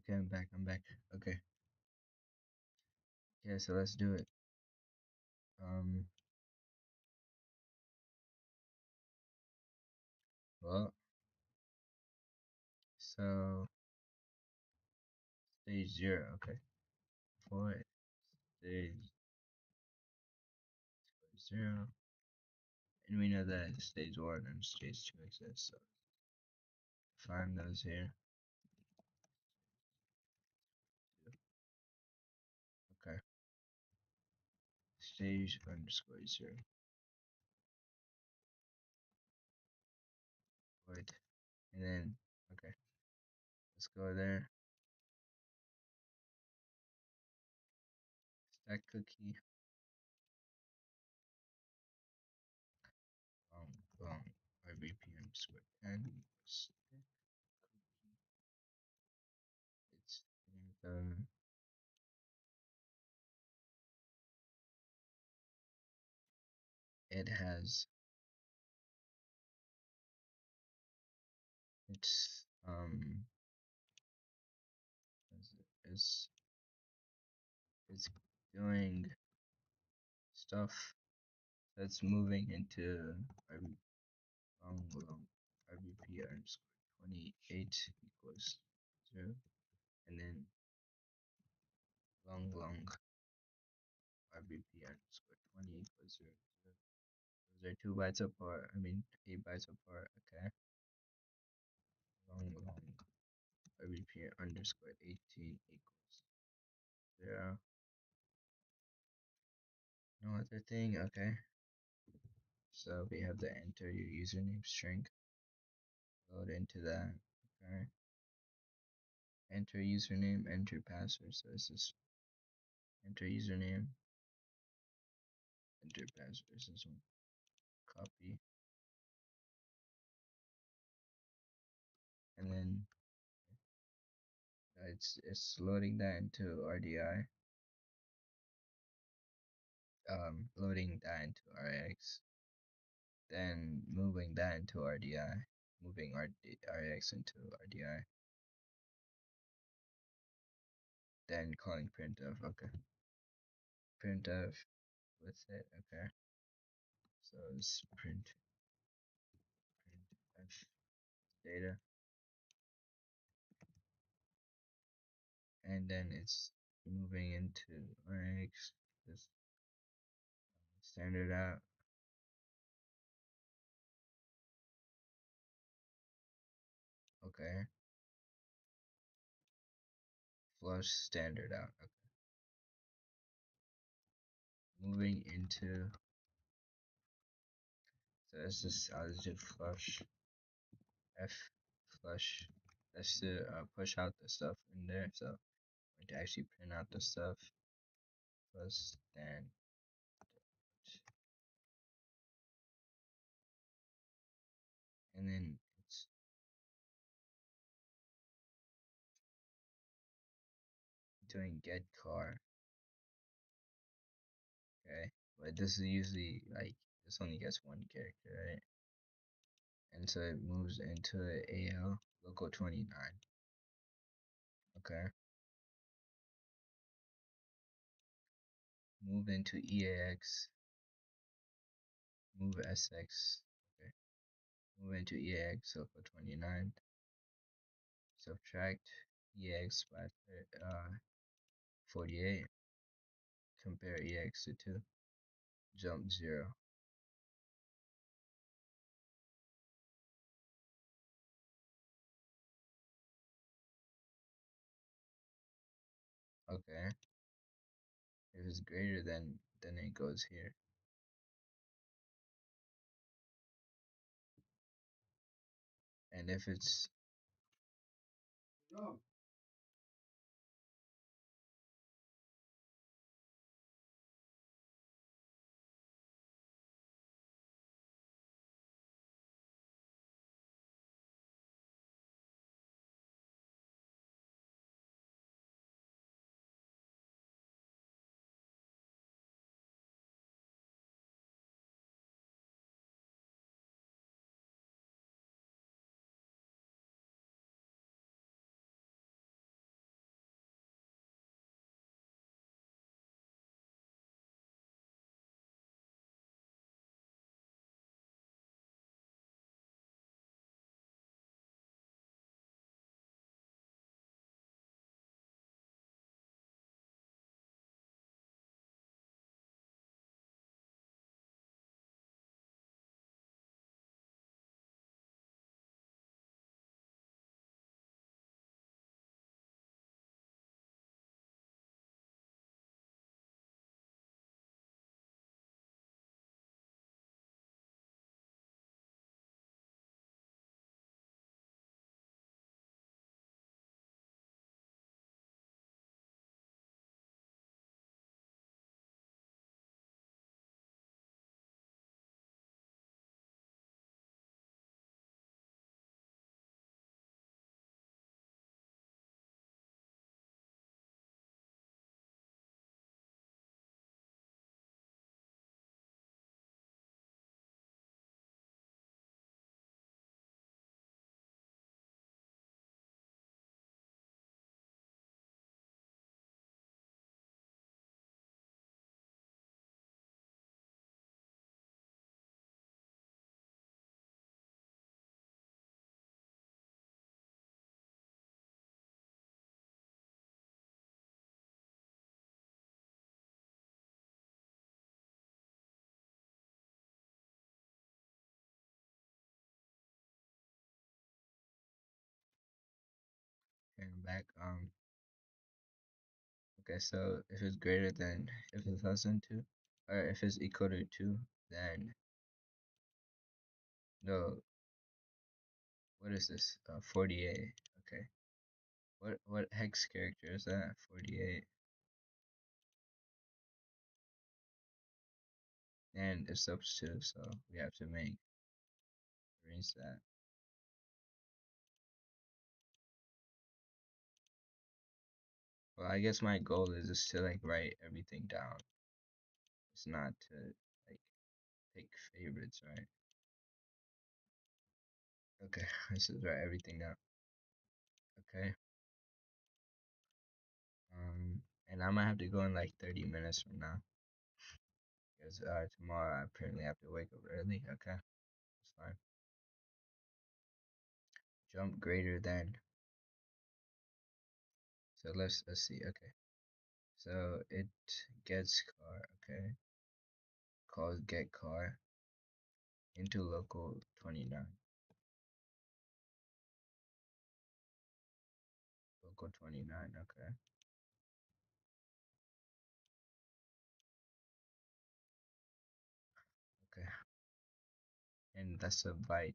Okay, I'm back. I'm back. Okay. Yeah, so let's do it. Um, well, so stage 0, okay. For stage 0, and we know that stage 1 and stage 2 exist, so find those here. Okay. Stage underscore 0. Void. And then, okay, let's go there. Stack cookie. Long RBP underscore 10 equals stack cookie. It's the it has it's it's it's doing stuff that's moving into long RBP underscore 28 equals 0, and then long RBP underscore 20 equals 0. Those are 2 bytes apart. I mean 8 bytes apart. Okay. Long RBP underscore 18 equals 0. No other thing. Okay. So we have the enter your username string. Load into that. Okay. Enter username, enter password. So this is enter username, enter password. This is one. Copy. And then it's loading that into RDI. Loading that into RX. Then moving that into RDI. Moving RX into RDI. Then calling printf. Okay. Printf with it. Okay. So it's printf data. And then it's moving into RX. Just standard out. Okay. Flush standard out. Okay. Moving into so it's just I'll just do flush F flush. That's to push out the stuff in there. So I'm going to actually print out the stuff. Plus then and then it's doing get car. Okay. But this is usually like this only gets one character, right? And so it moves into AL local 29. Okay. Move into EAX. Move SX. Okay. Move into EAX local 29. Subtract EAX by 48. Compare EAX to 2. Jump 0. Okay. If it's greater than, then it goes here. And if it's back. Okay, so if it's greater than, if it's less than 2, or if it's equal to 2, then no, what is this? 48. Okay. What hex character is that? 48. And it's up to 2, so we have to arrange that. Well, I guess my goal is just to like write everything down. It's not to like pick favorites, right? Okay, let's just write everything down. Okay. And I might have to go in like 30 minutes from now because tomorrow I apparently have to wake up early. Okay, that's fine. Jump greater than. So let's see. Okay, so it gets car. Okay, calls get car into local 29. Local 29. Okay. Okay, and that's a byte.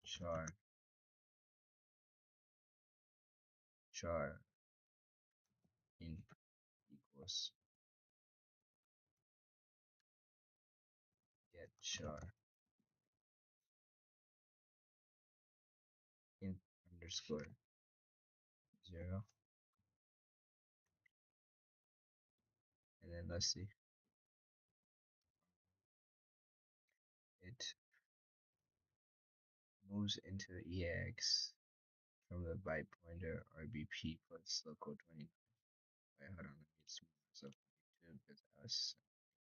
Char in equals get char in underscore 0, and then let's see. It moves into EAX from the byte pointer RBP plus local 20. Wait, hold on, let me smooth this up too because I was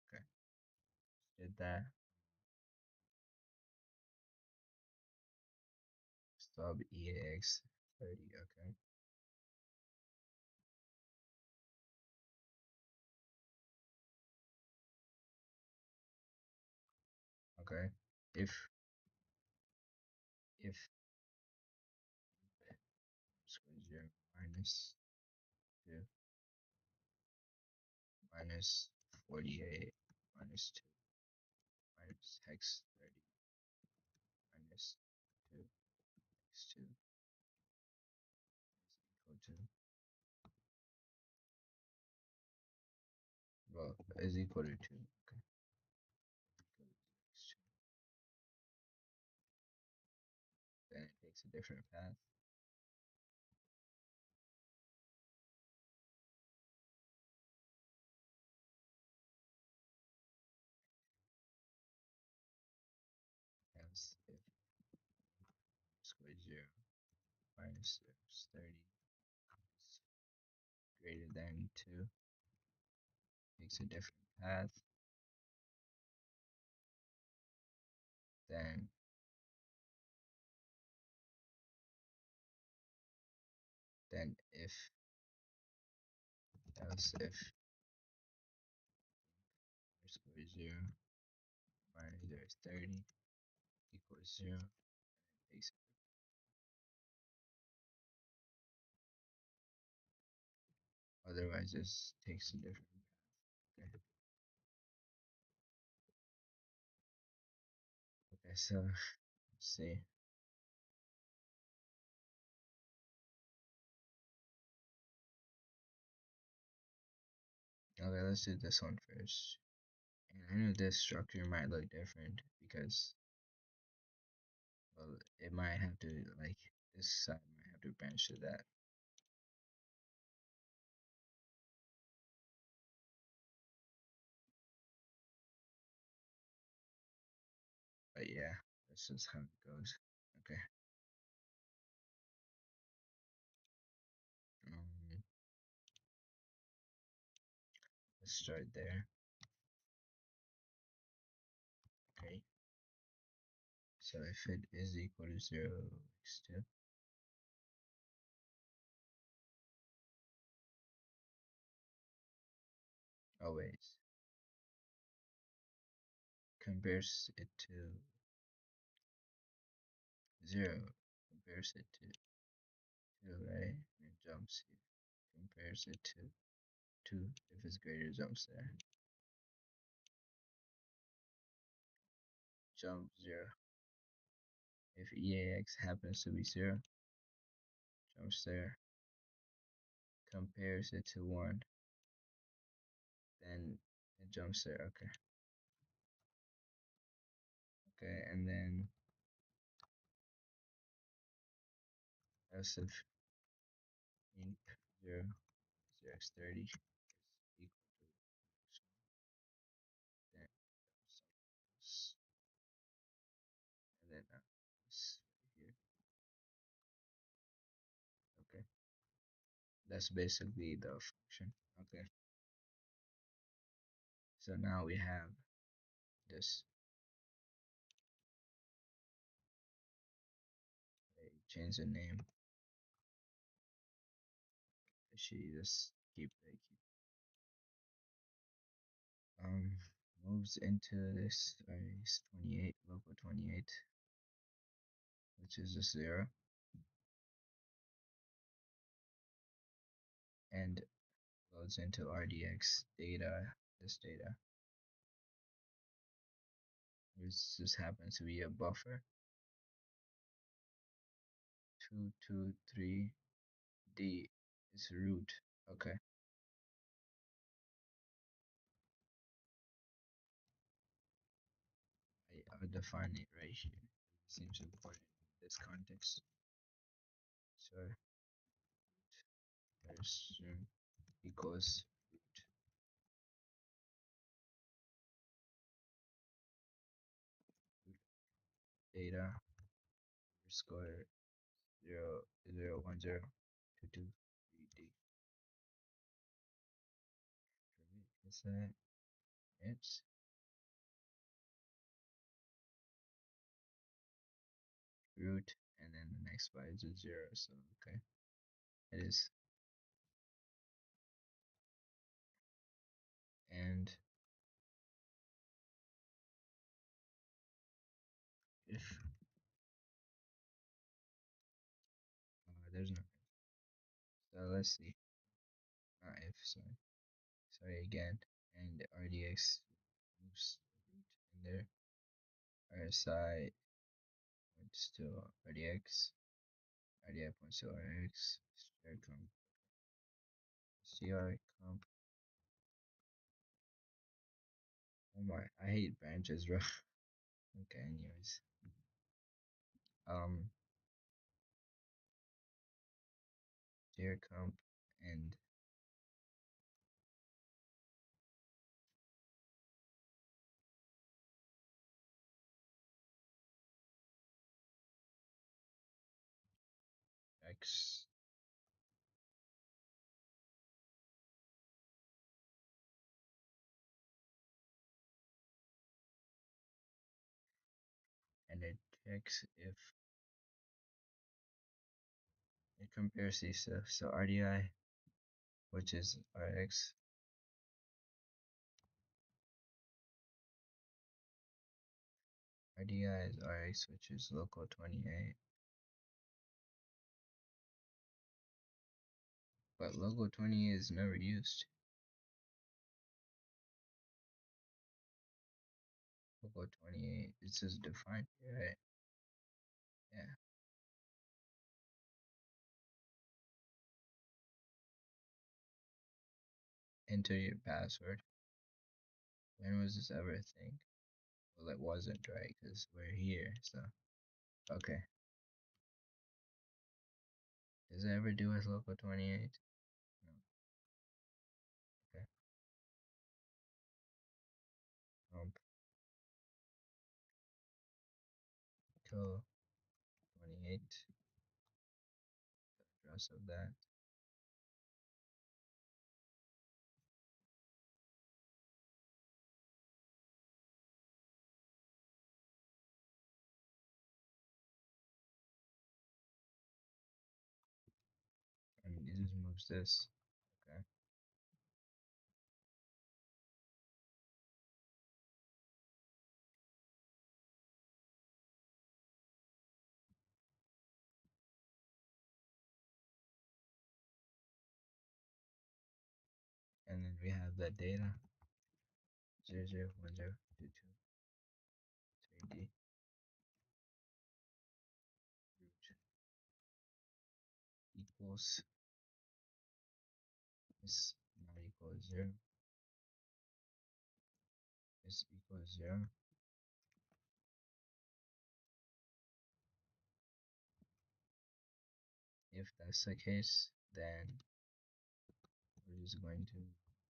okay. Did that. Stub EAX 30. Okay. Okay. If if square 0 minus 2 minus 48 minus 2 minus hex 30 minus 2 hex 2 is equal to, well, is equal to 2. Okay. Equal to hex 2. Then it takes a different path. Else if square 0 minus 30 is greater than 2, takes a different path, then if else if square 0 minus 0 is 30 equals 0, takes, otherwise this takes a different path. Okay. Okay, so let's see. Okay, let's do this one first. And I know this structure might look different because, well, it might have to, like, this side might have to branch to that. But yeah, that's just how it goes. Okay. Um, let's start there. Okay. So if it is equal to 0 x2, always compares it to 0, compares it to right? And jumps here. Compares it to 2 if it's greater jumps there. Jump 0. If EAX happens to be 0, jumps there. Compares it to 1, then it jumps there. Okay. Okay, and then else if inp 0 0x30 is equal to then and then this right here. Okay, that's basically the function. Okay, so now we have this. Change the name. She just um moves into this arrays 28 local 28, which is a 0, and loads into RDX data. This data, which just happens to be a buffer 223 D is root. Okay. I'll define it right here. It seems important in this context. So version equals root data underscore 0 0 1 0 2 2 3 D. Is that it? Root and then the next byte is a 0. So okay, it is. And if there's no, so let's see. Not if, sorry again. And RDX moves root in there. RSI points to RDX. RDI points to RX. CR comp. Oh my, I hate branches, bro. Okay, anyways. Um, CR comp and X. And it checks if it compares these stuff. So RDI, which is RX, RDI is RX, which is local 28. But local 28 is never used. Local 28, it says defined here, right? Yeah. Enter your password. When was this ever a thing? Well, it wasn't, right? Because we're here, so. Okay. Does it ever do with local 28? No. Okay. Kill 28. Address of that. And it just moves this. Okay. we have the data 001022 3D root equals is not equals 0 is equals 0. If that's the case, then we're just going to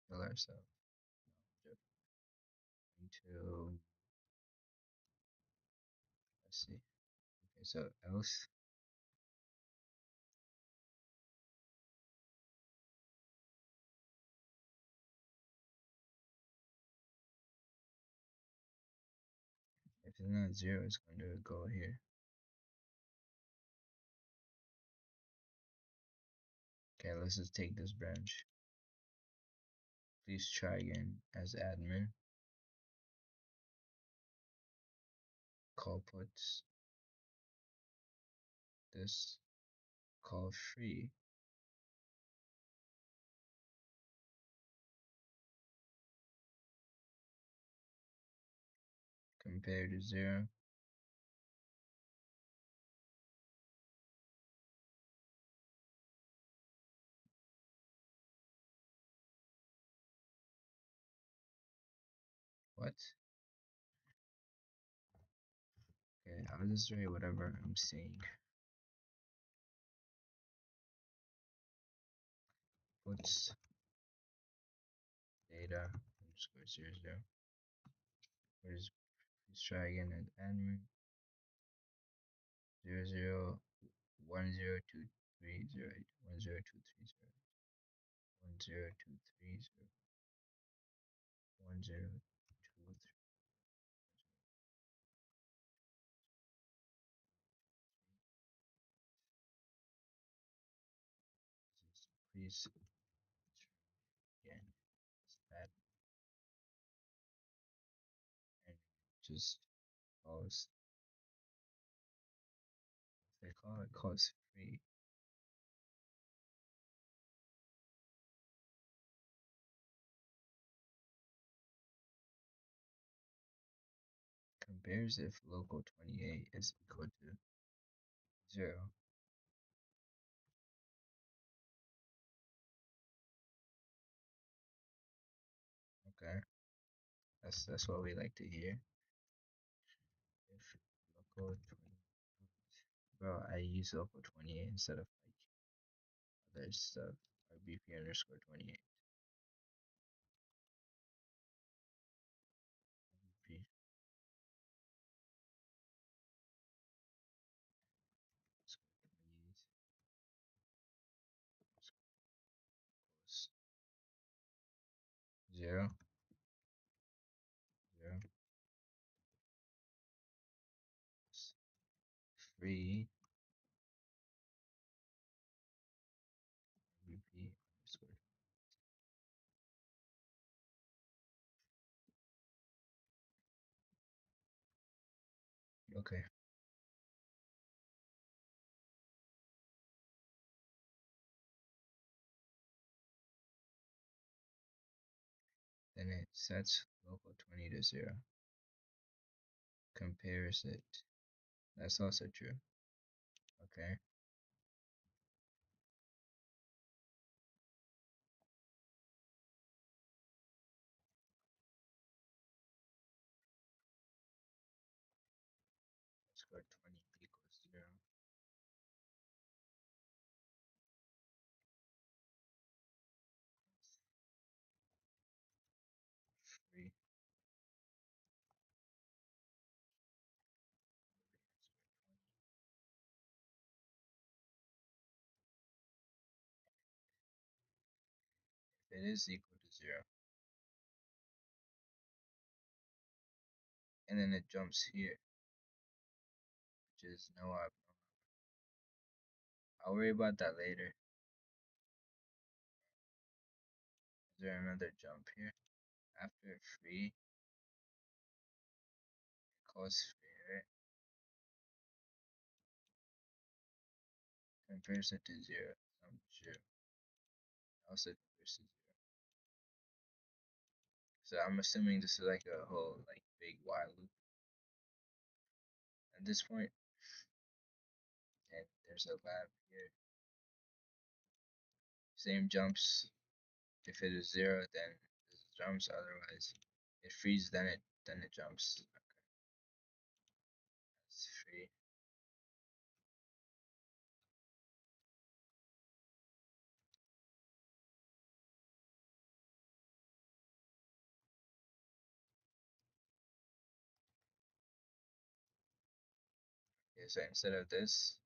kill ourselves. Into, let's see. Okay, so else if it's not 0, it's going to go here. Okay, let's just take this branch. Please try again as admin. Call puts this call free. Compare to 0. What? Okay, I'll just write whatever I'm seeing. Puts data underscore 00. Where's please try again as admin 00102308 1023 please try again as that and just pause. They call it cost free. Compares if local 28 is equal to 0. Okay, that's what we like to hear. If local 20, bro, I use local 28 instead of like other stuff. Or BP underscore 28. BP underscore 28 equals 0, 0, free BP underscore. Okay, then it sets local 20 to 0. Compares it. That's also true. Okay. Underscore 20 equals 0. Free. If it is equal to 0. And then it jumps here, which is no up. I'll worry about that later. Is there another jump here? After free, it calls free, right? Compares it to 0. Some sure. Also compares to 0. So I'm assuming this is like a whole like big while loop at this point. And there's a lab here. Same jumps. If it is 0, then it jumps. Otherwise, it freezes. Then it jumps. It's free. Okay, so instead of this,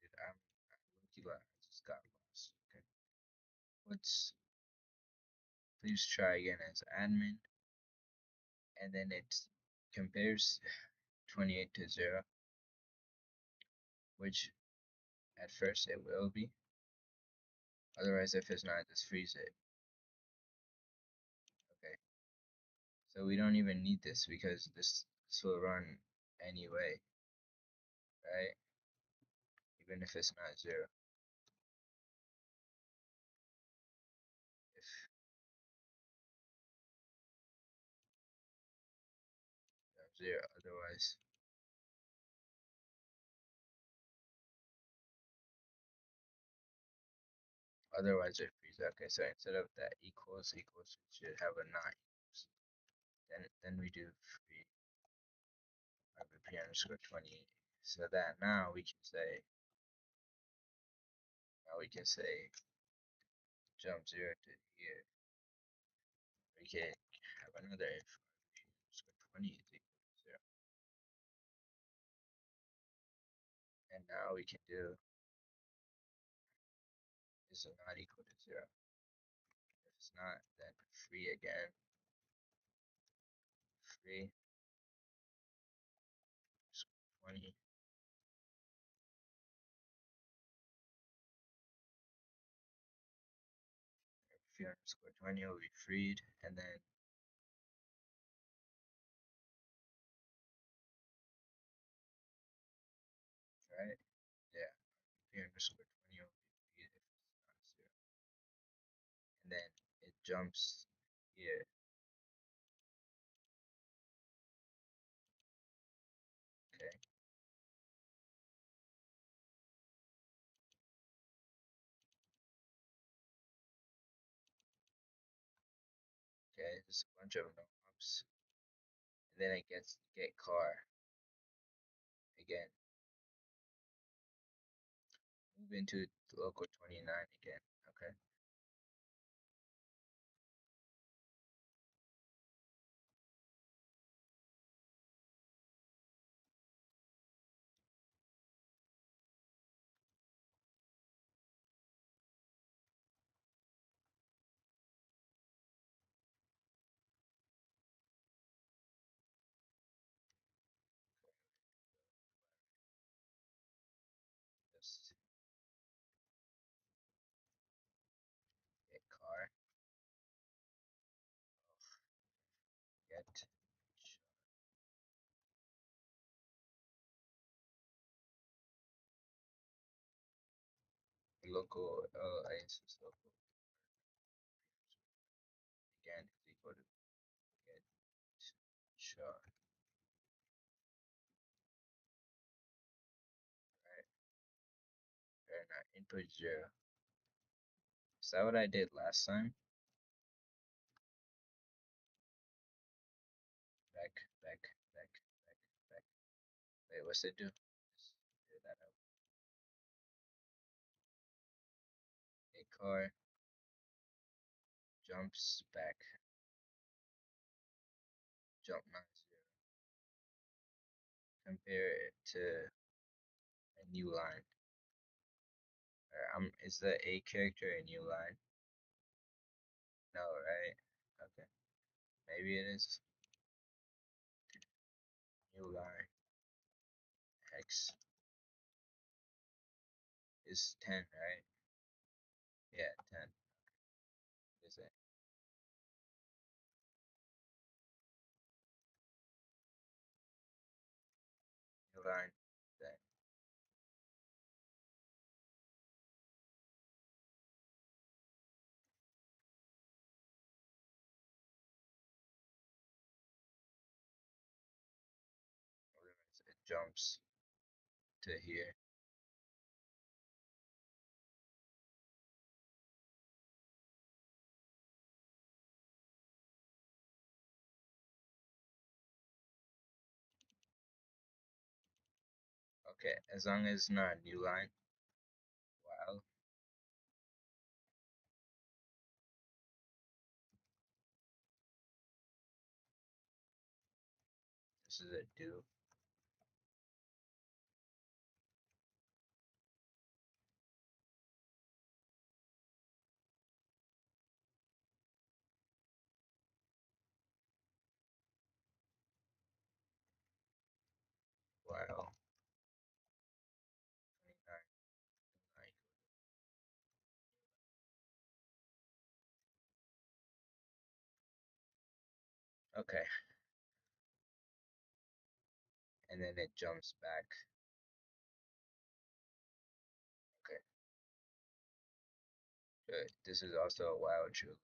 dude, I'm lucky. I just got lost. Okay, let's please try again as admin, and then it compares 28 to 0, which at first it will be. Otherwise, if it's not, just freeze it. Okay, so we don't even need this because this will run anyway, right? Even if it's not 0. If 0, otherwise it freezes. Okay, so instead of that equals, we should have a not equals. Then we do free RVP underscore 28. So that now we can say jump 0 to here. We can have another if RVP underscore 20 is equal to 0. And now we can do is not equal to 0. If it's not, then free again. Free 20. If underscore 20 will be freed, and then right, yeah, P underscore 20 will be freed if it's not 0. And then it jumps here. Okay. Okay, just a bunch of no ups. And then it gets get car again. Move into local 29 again. Okay. Just get car. Get local ISS local again is equal to get shot. Right. Fair enough. Input 0. Is that what I did last time? Back, back, back, back, back. Wait, what's it do? Let's figure that out. A car jumps back, jump not 0. Compare it to a new line. Or, is the A character a new line? No, right? Okay. Maybe it is. New line. X is 10, right? Yeah, 10. Is it? line that it jumps to here. Okay, as long as it's not a new line. Wow, this is a do. Wow, 29. Like, okay, and then it jumps back. Okay, good. This is also a while true.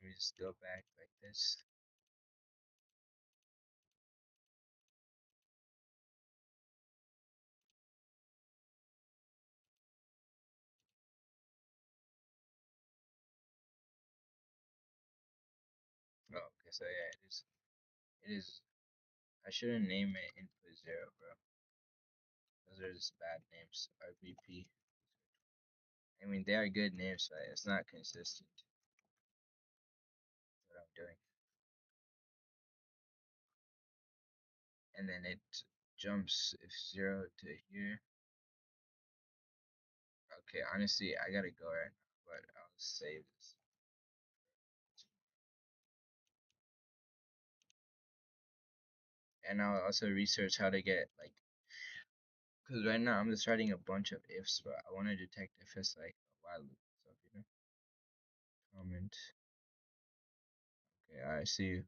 Let me just go back like this. Oh, okay, so yeah, it is. It is. I shouldn't name it input zero, bro. Those are just bad names. RVP. I mean, they are good names, but it's not consistent. What I'm doing, and then it jumps if zero to here. Okay, honestly, I gotta go right now, but I'll save this. And I'll also research how to get like, because right now I'm just writing a bunch of ifs, but I want to detect if it's like a while loop. So, comment. Okay, I see you.